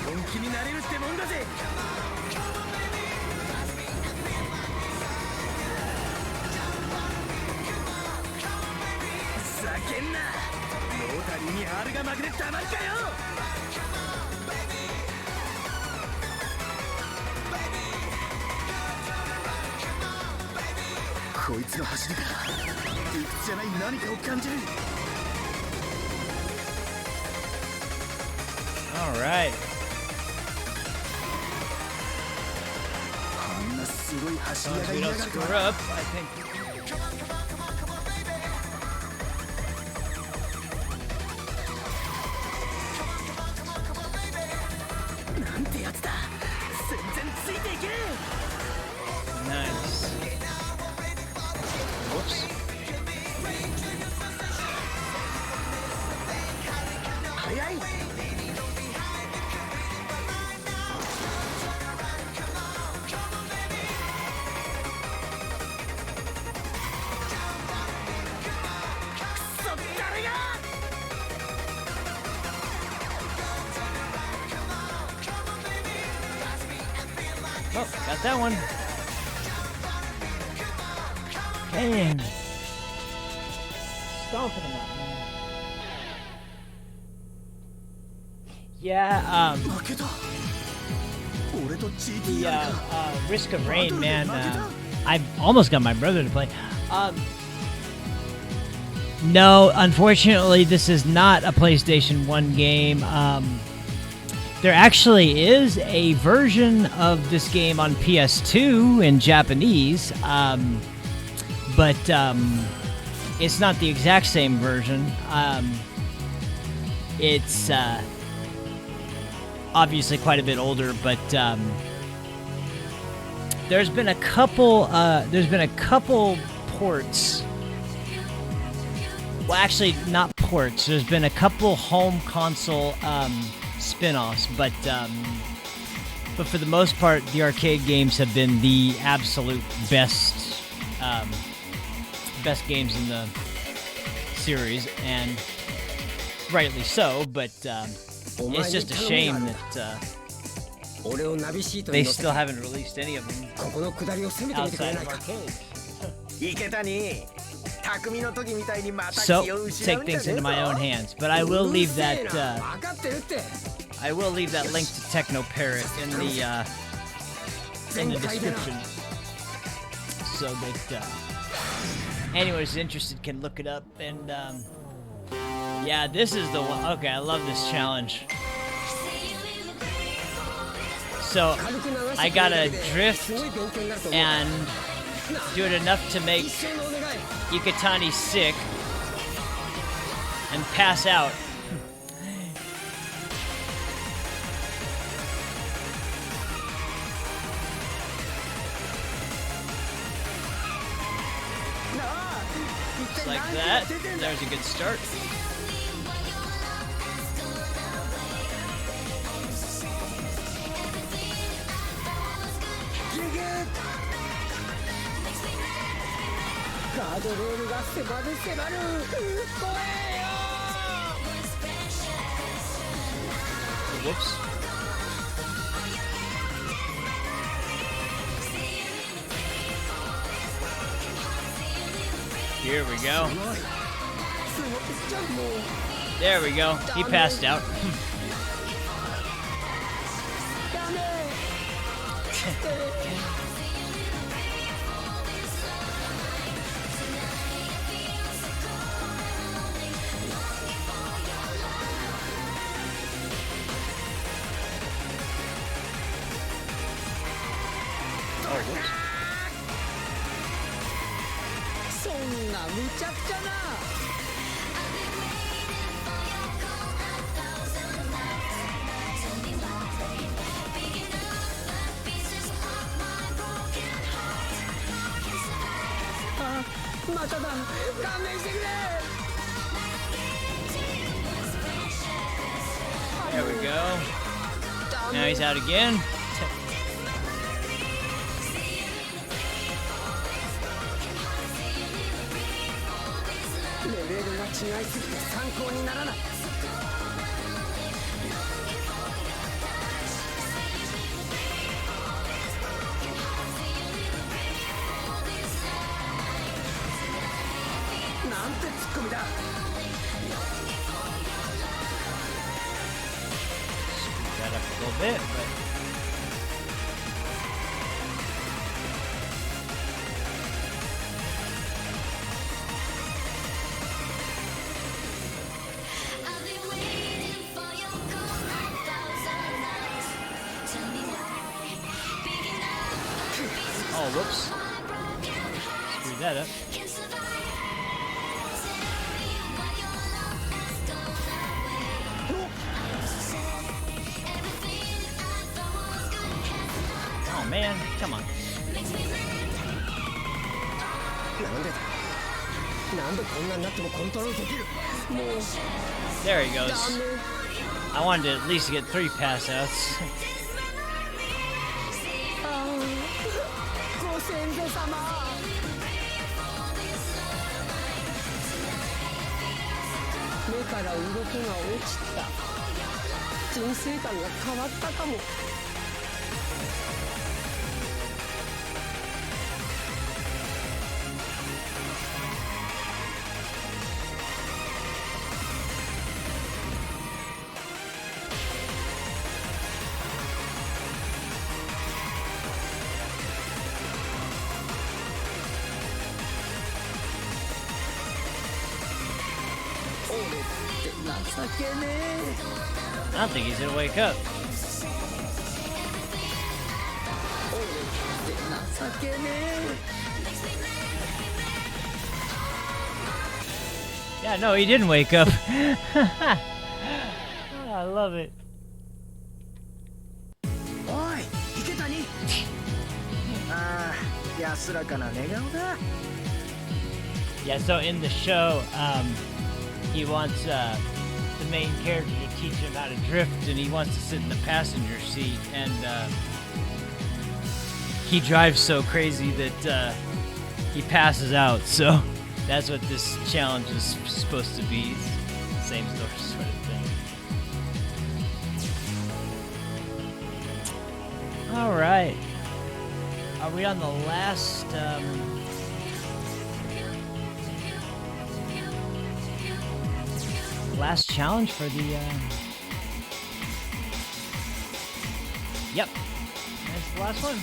Speaker 3: 本気になれるってもんだぜ。ふざけんな。ロータリーに R が負けてたまるかよ。こいつの走りが理屈じゃない何かを感じる。
Speaker 1: All right.
Speaker 3: ごい走り
Speaker 1: As
Speaker 3: 上
Speaker 1: long
Speaker 3: が
Speaker 1: as
Speaker 3: り
Speaker 1: we
Speaker 3: や
Speaker 1: don't
Speaker 3: がる
Speaker 1: screw
Speaker 3: から
Speaker 1: up, I think. Nice. Whoops. Oh, got that one. Man. Stomping them out, man. Yeah,
Speaker 3: 負けた俺と GT
Speaker 1: the
Speaker 3: やるか
Speaker 1: Risk of Rain, man. I almost got my brother to play. No, unfortunately, this is not a PlayStation 1 game. There actually is a version of this game on PS2 in Japanese, but it's not the exact same version. It's obviously quite a bit older, but there's been a couple ports. Well, actually, not ports. There's been a couple home console spin-offs, but for the most part, the arcade games have been the absolute best games in the series, and rightly so. But it's just a shame that they still haven't released any of them
Speaker 2: ここの下りを攻めてみてくれ
Speaker 1: outside
Speaker 2: ない
Speaker 1: of
Speaker 2: か
Speaker 1: arcades.
Speaker 3: いけたに匠の時みたいにまた
Speaker 1: So
Speaker 3: 気を失う
Speaker 1: take
Speaker 3: んじゃ
Speaker 1: things
Speaker 3: ねえ
Speaker 1: into my own
Speaker 3: ぞ
Speaker 1: hands, but I will leave
Speaker 2: うるせえ
Speaker 1: that
Speaker 2: な分かってるって
Speaker 1: I will leave that link to Techno Parrot in the description, so that anyone who's interested can look it up. And yeah, this is the one. Okay, I love this challenge. So I gotta drift and do it enough to make Iketani sick and pass out. Just like that. There's a good start. Whoops. Here we go. There we go. He passed out. Oh, whoops.
Speaker 2: そんな無茶苦茶な まただ勘弁してくれ
Speaker 1: There we go. Now he's out again. Speed that up a little bit, but oh Whoops. Screwed that up. Oh man, come on.
Speaker 2: なんでだなんでこんなになってもコントロールできるもう
Speaker 1: There he goes.
Speaker 2: ダメ
Speaker 1: I wanted to at least get 3 pass outs.
Speaker 2: ご先祖様目から鱗が落ちた人生観が変わったかも情けねえ
Speaker 1: I don't think he's gonna wake up.
Speaker 2: 情けねえ
Speaker 1: Yeah, no, he didn't wake up. Oh, I love it.
Speaker 3: おい池谷ああ安らかな寝顔だ
Speaker 1: Yeah, so in the show, he wants the main character to teach him how to drift, and he wants to sit in the passenger seat, and he drives so crazy that he passes out. So that's what this challenge is supposed to be. It's the same sort of thing. All right. Are we on the last? Last challenge for the. Yep, that's the last one.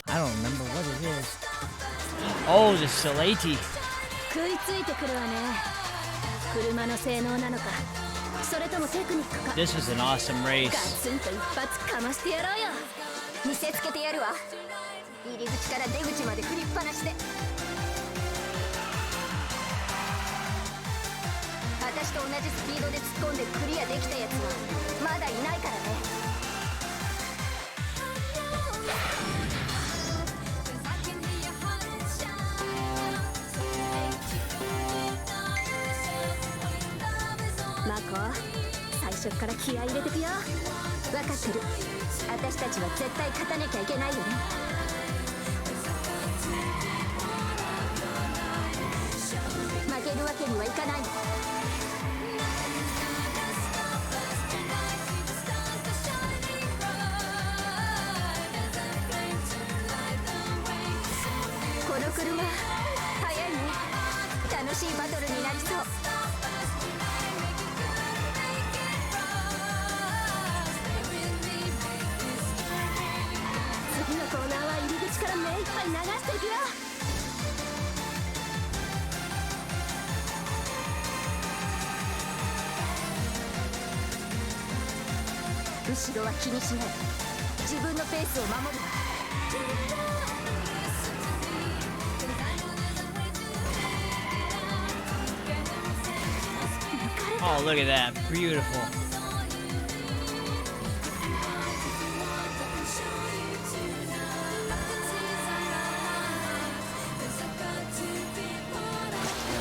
Speaker 1: I don't remember what it is. Oh, the Salati.
Speaker 4: 食いついてくるわね。車の性能なのか、それともテクニックか。
Speaker 1: This was an awesome
Speaker 4: ガ
Speaker 1: race.
Speaker 4: ツンと一発かましてやろうよ。見せつけてやるわ。入り口から出口まで振りっぱなしで。私と同じスピードで突っ込んでクリアできたやつはまだいないからね。マコ、最初から気合い入れてくよ。分かってる。私たちは絶対勝たなきゃいけないよね。負けるわけにはいかないの。この車速いね。楽しいバトルになりそう。次のコーナーは入り口から目いっぱい流していくよ。後ろは気にしない。自分のペースを守るわ。
Speaker 1: Oh, look at that. Beautiful.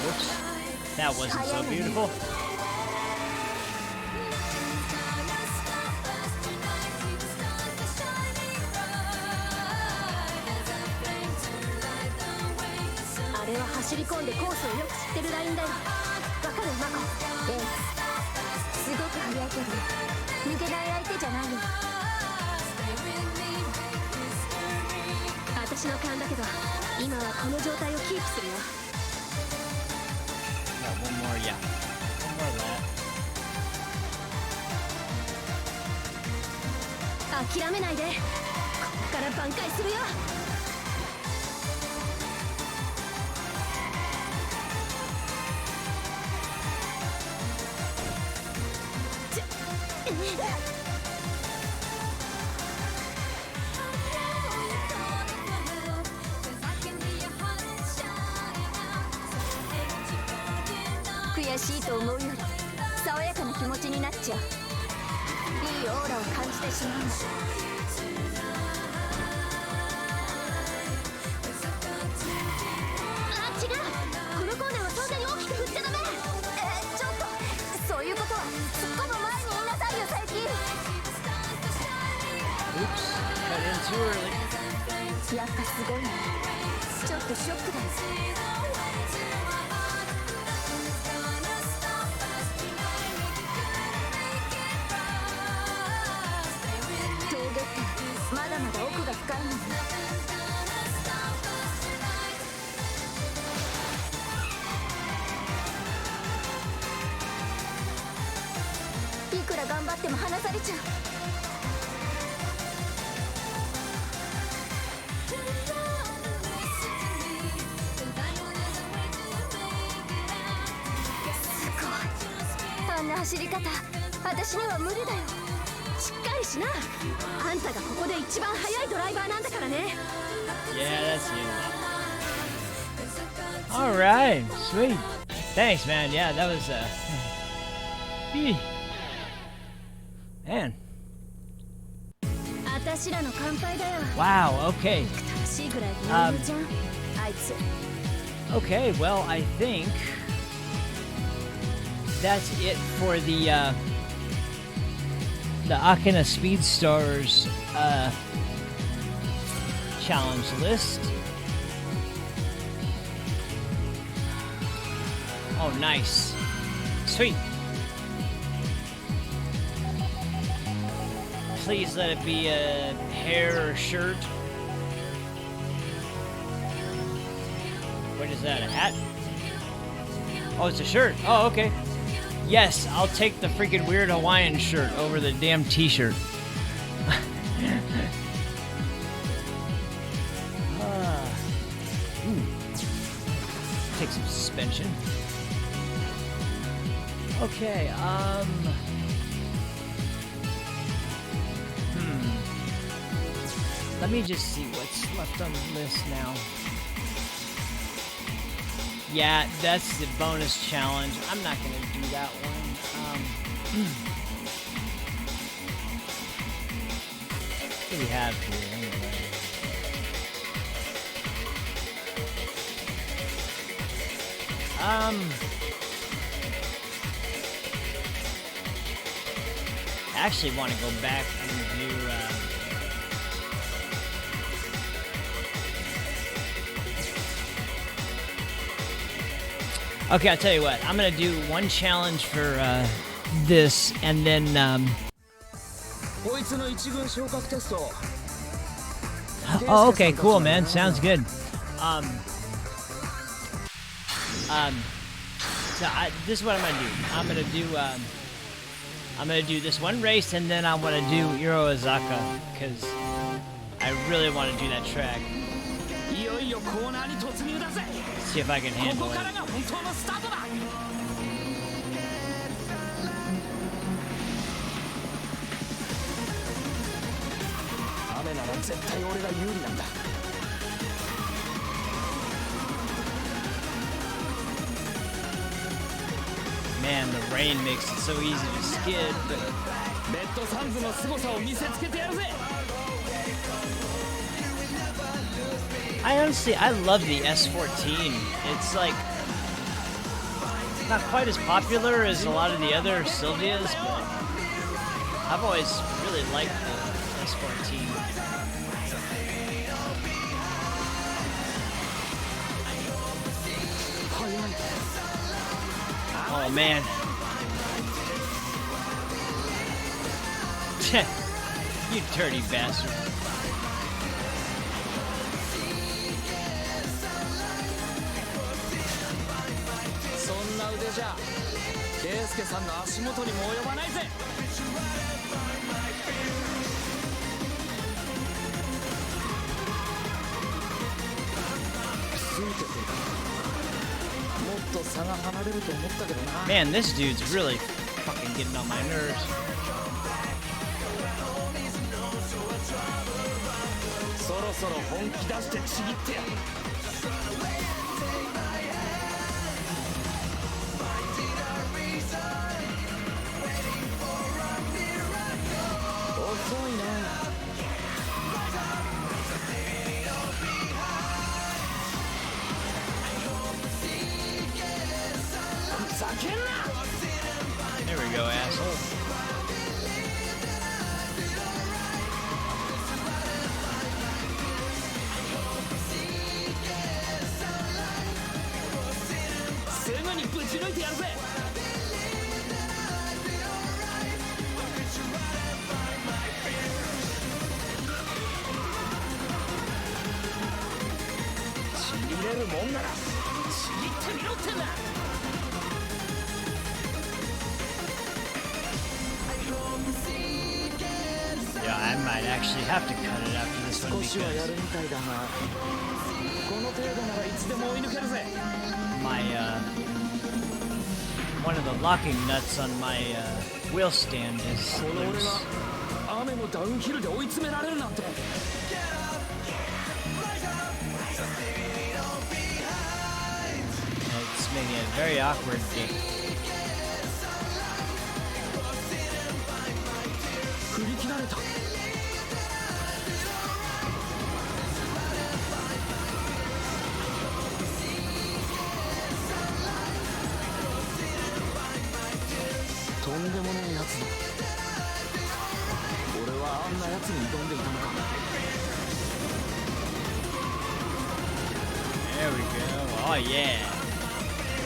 Speaker 1: Whoops. That wasn't so beautiful.
Speaker 4: I あれは走り込んでコースをよく知ってるラインだよ。わかるマコ？ええ。すごく速いけど抜けない相手じゃないよ。私の勘だけど今はこの状態をキープするよ。
Speaker 1: Yeah, one more, yeah. One more of that.
Speaker 4: 諦めないで。ここから挽回するよ。悔しいと思うより爽やかな気持ちになっちゃう。いいオーラを感じてしまうの。あ、違う、このコーナーはそんなに大きく振っちゃダメ。ちょっとそういうことは突っ込む前に言いなさいよ最近。
Speaker 1: Oops, cut in too early.
Speaker 4: やっぱすごいね。ちょっとショックだよ。峠ってまだまだ奥が深いのに。いくら頑張っても離されちゃう。すごい。あんな走り方私には無理だよ。しっかりしな。あんたがここで一番速いドライバーなんだからね。
Speaker 1: Yeah, that's you. All right, sweet. Thanks, man. Yeah, that was man.
Speaker 4: 私らの乾杯だよ。
Speaker 1: Wow. Okay.
Speaker 4: 楽しいぐらい余裕じゃん、あいつ。
Speaker 1: Okay. Well, I think that's it for the Akina Speedstars challenge list. Oh, nice. Sweet. Please let it be a hair or shirt. What is that, a hat? Oh, it's a shirt. Oh, okay. Yes, I'll take the freaking weird Hawaiian shirt over the damn t-shirt. Take some suspension. Okay, let me just see what's left on the list now. Yeah, that's the bonus challenge. I'm not gonna do that one. What do we have here anyway? I actually want to go back and do okay, I'll tell you what. I'm gonna do one challenge for this, and then oh, okay, cool, man. Sounds good. So this is what I'm gonna do. I'm gonna do this one race, and then I want to do Ozaka because I really want to do that track. See if I can handle it. Man, the rain makes it so easy to skid, but I love the S14. It's like not quite as popular as a lot of the other Sylvias, but I've always really liked the S14. Oh man. You dirty bastard. Man, this dude's really fucking getting on my nerves.
Speaker 3: そろ本気出してちぎってやる。遅いね。ふざけんな。
Speaker 1: There we go, asshole. Yeah, I might actually have to cut it after this one because my one of the locking nuts on my wheel stand is loose.
Speaker 3: 雨もダウンヒルで追い詰められるなんて。
Speaker 1: It's making it very awkward to
Speaker 3: 振り切られた。とんでもねえやつだ。俺はあんなやつに挑んでいたのか。
Speaker 1: There we go. Oh yeah.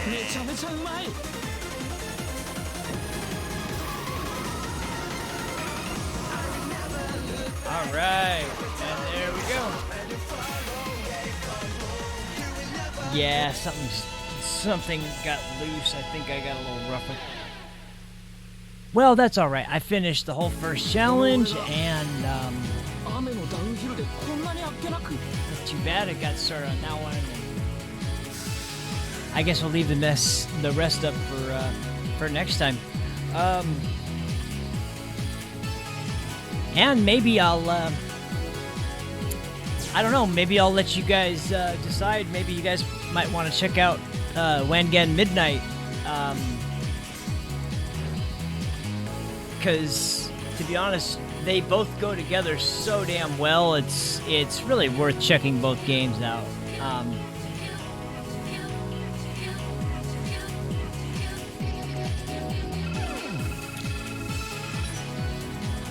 Speaker 3: めちゃめちゃうまい。
Speaker 1: All right, and there we go. Yeah, something got loose. I think I got a little rough. Well, that's all right. I finished the whole first challenge, and not too bad. It got started on that one. I guess we'll leave the rest up for next time. And maybe I'll, I don't know, maybe I'll let you guys decide. Maybe you guys might want to check out Wangan Midnight. Because, to be honest, they both go together so damn well. It's really worth checking both games out.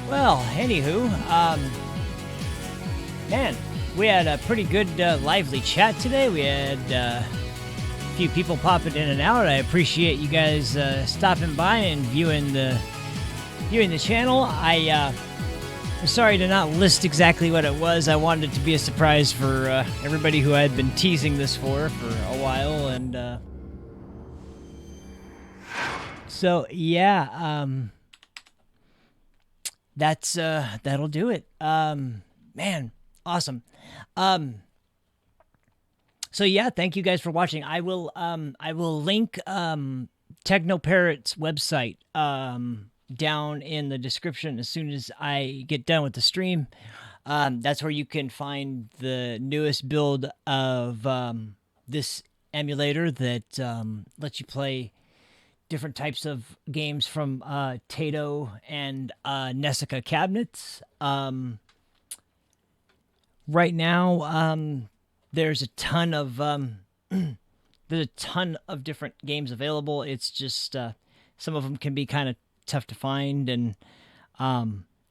Speaker 1: Well, anywho, man, we had a pretty good, lively chat today. We had a few people popping in and out. I appreciate you guys stopping by and viewing the channel. I'm sorry to not list exactly what it was. I wanted it to be a surprise for everybody who I had been teasing this for a while, and so yeah. That'll do it. Man, awesome. So yeah, thank you guys for watching. I will link Technoparrot's website down in the description as soon as I get done with the stream. That's where you can find the newest build of this emulator that lets you play different types of games from Tato and Nessica cabinets. Right now, there's a ton of different games available. It's just some of them can be kind of tough to find, and I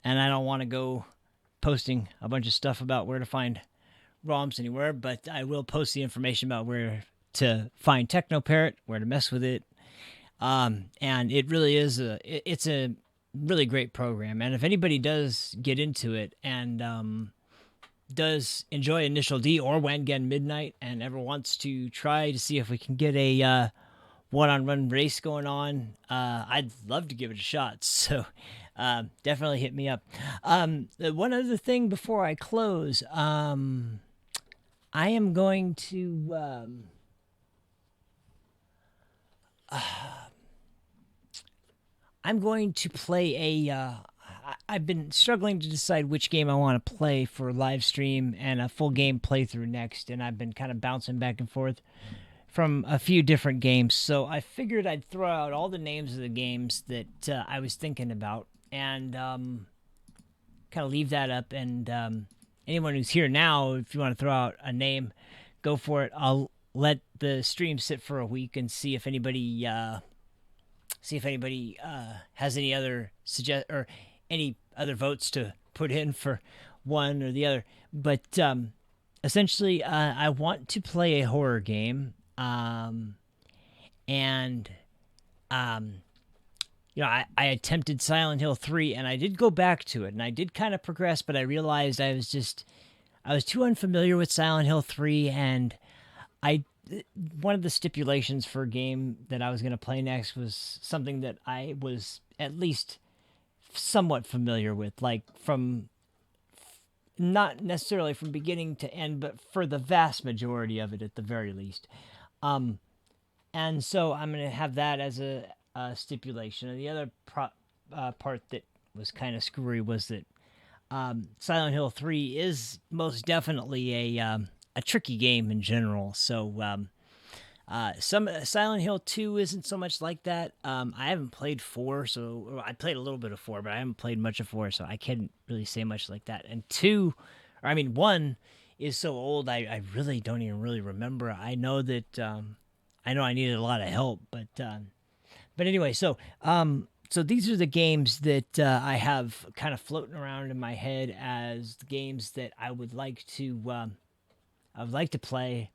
Speaker 1: don't want to go posting a bunch of stuff about where to find ROMs anywhere, but I will post the information about where to find Technoparrot, where to mess with it. And it really is it's a really great program. And if anybody does get into it and does enjoy Initial D or Wangan Midnight and ever wants to try to see if we can get a one-on-one race going on, I'd love to give it a shot. So definitely hit me up. One other thing before I close, I am going to I'm going to play I've been struggling to decide which game I want to play for live stream and a full game playthrough next, and I've been kind of bouncing back and forth from a few different games. So I figured I'd throw out all the names of the games that I was thinking about, and kind of leave that up. And anyone who's here now, if you want to throw out a name, go for it. I'll let the stream sit for a week and see if anybody has any other or any other votes to put in for one or the other. But essentially, I want to play a horror game, and I attempted Silent Hill 3, and I did go back to it, and I did kind of progress, but I realized I was too unfamiliar with Silent Hill 3, and one of the stipulations for a game that I was going to play next was something that I was at least somewhat familiar with, like from not necessarily from beginning to end, but for the vast majority of it at the very least. And so I'm going to have that as a stipulation. And the other part that was kind of screwy was that Silent Hill 3 is most definitely a tricky game in general. So some Silent Hill 2 isn't so much like that. I haven't played 4, so I played a little bit of 4, but I haven't played much of 4, so I can't really say much like that. And 1 is so old I really don't even really remember. I know that I know I needed a lot of help, but anyway, so these are the games that I have kind of floating around in my head as the games that I would like to play,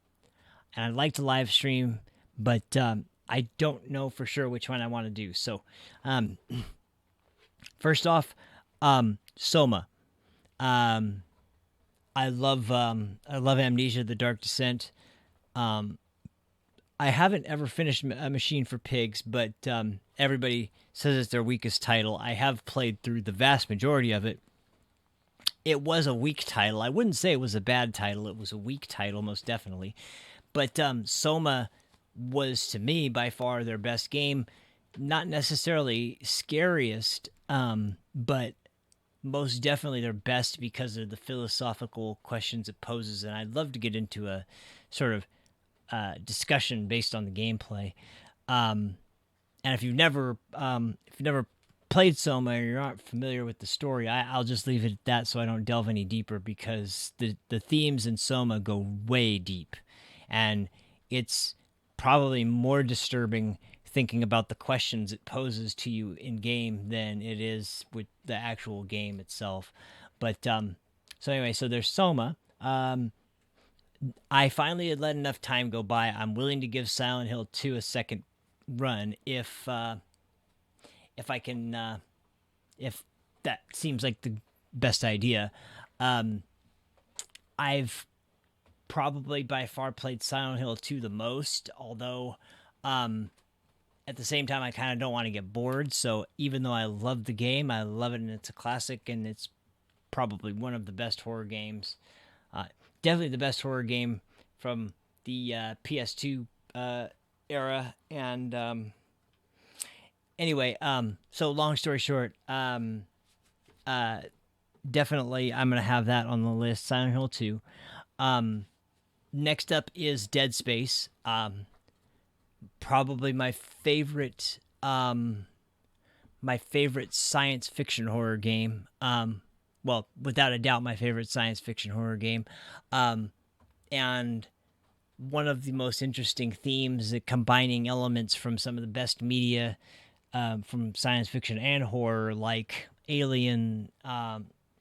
Speaker 1: and I'd like to live stream, but I don't know for sure which one I want to do. So, first off, Soma. I love Amnesia: The Dark Descent. I haven't ever finished A Machine for Pigs, but everybody says it's their weakest title. I have played through the vast majority of it. It was a weak title. I wouldn't say it was a bad title. It was a weak title, most definitely. But Soma was, to me, by far their best game. Not necessarily scariest, but most definitely their best because of the philosophical questions it poses. And I'd love to get into a sort of discussion based on the gameplay. And if you've never played Soma or you're not familiar with the story, I'll just leave it at that so I don't delve any deeper, because the themes in Soma go way deep, and it's probably more disturbing thinking about the questions it poses to you in game than it is with the actual game itself. But so anyway, so there's Soma. I finally had let enough time go by. I'm willing to give Silent Hill 2 a second run if I can, if that seems like the best idea. I've probably by far played Silent Hill 2 the most, although at the same time I kind of don't want to get bored. So even though I love the game, I love it and it's a classic, and it's probably one of the best horror games. Definitely the best horror game from the PS2 era. And anyway, so long story short, definitely I'm going to have that on the list, Silent Hill 2. Next up is Dead Space. Probably my favorite science fiction horror game. Well, without a doubt, my favorite science fiction horror game. And one of the most interesting themes, combining elements from some of the best media from science fiction and horror, like Alien,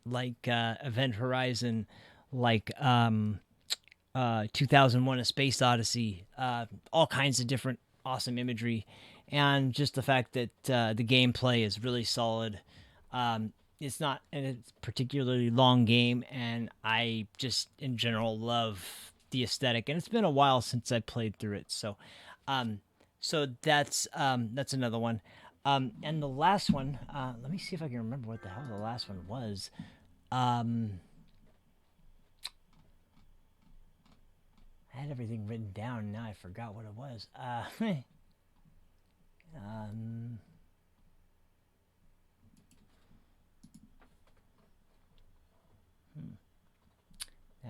Speaker 1: like Event Horizon, like 2001: A Space Odyssey, all kinds of different awesome imagery, and just the fact that the gameplay is really solid. It's not a particularly long game, and I just, in general, love the aesthetic. And it's been a while since I played through it, so that's another one. And the last one, let me see if I can remember what the hell the last one was. I had everything written down, and now I forgot what it was.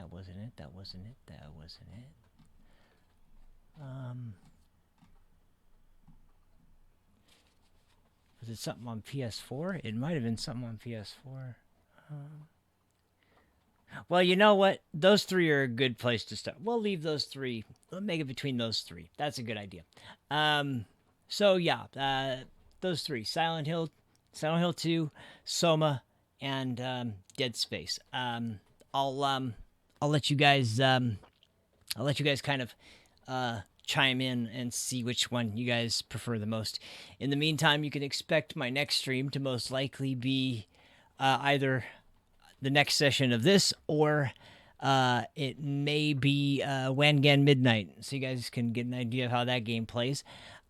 Speaker 1: That wasn't it. That wasn't it. That wasn't it. Was it something on PS4? It might have been something on PS4. Well, you know what? Those three are a good place to start. We'll leave those three. We'll make it between those three. That's a good idea. So yeah, those three: Silent Hill 2, Soma, and Dead Space. I'll let you guys kind of chime in and see which one you guys prefer the most. In the meantime, you can expect my next stream to most likely be either the next session of this, or it may be Wangan Midnight, so you guys can get an idea of how that game plays.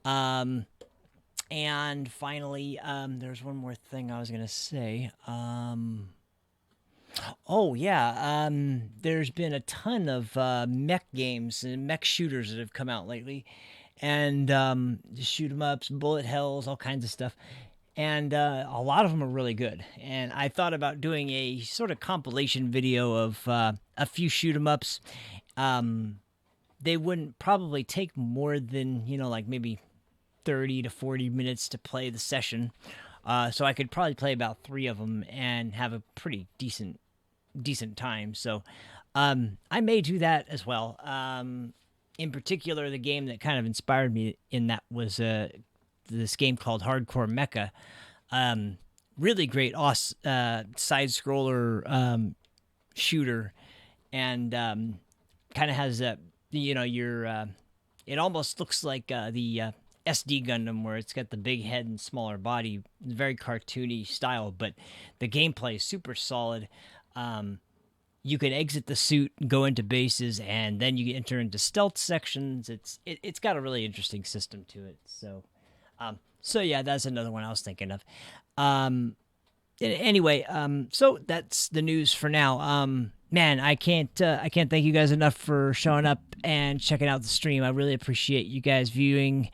Speaker 1: And finally, there's one more thing I was going to say. Oh, yeah, there's been a ton of mech games and mech shooters that have come out lately. And shoot 'em ups, bullet hells, all kinds of stuff. And a lot of them are really good. And I thought about doing a sort of compilation video of a few shoot 'em ups. They wouldn't probably take more than, like maybe 30 to 40 minutes to play the session. So I could probably play about 3 of them and have a pretty decent time. So I may do that as well. In particular, the game that kind of inspired me in that was this game called Hardcore Mecha. Really great side-scroller shooter, and kind of has a, it almost looks like the SD Gundam, where it's got the big head and smaller body, very cartoony style, but the gameplay is super solid. You can exit the suit, go into bases, and then you enter into stealth sections. It's got a really interesting system to it. So yeah, that's another one I was thinking of. Anyway, so that's the news for now. Man, I can't thank you guys enough for showing up and checking out the stream. I really appreciate you guys viewing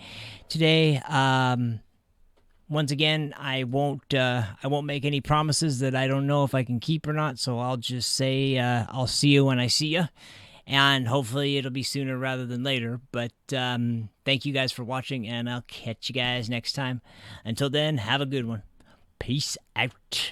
Speaker 1: today. Once again, I won't make any promises that I don't know if I can keep or not. So I'll just say I'll see you when I see you, and hopefully it'll be sooner rather than later. But thank you guys for watching, and I'll catch you guys next time. Until then, have a good one. Peace out.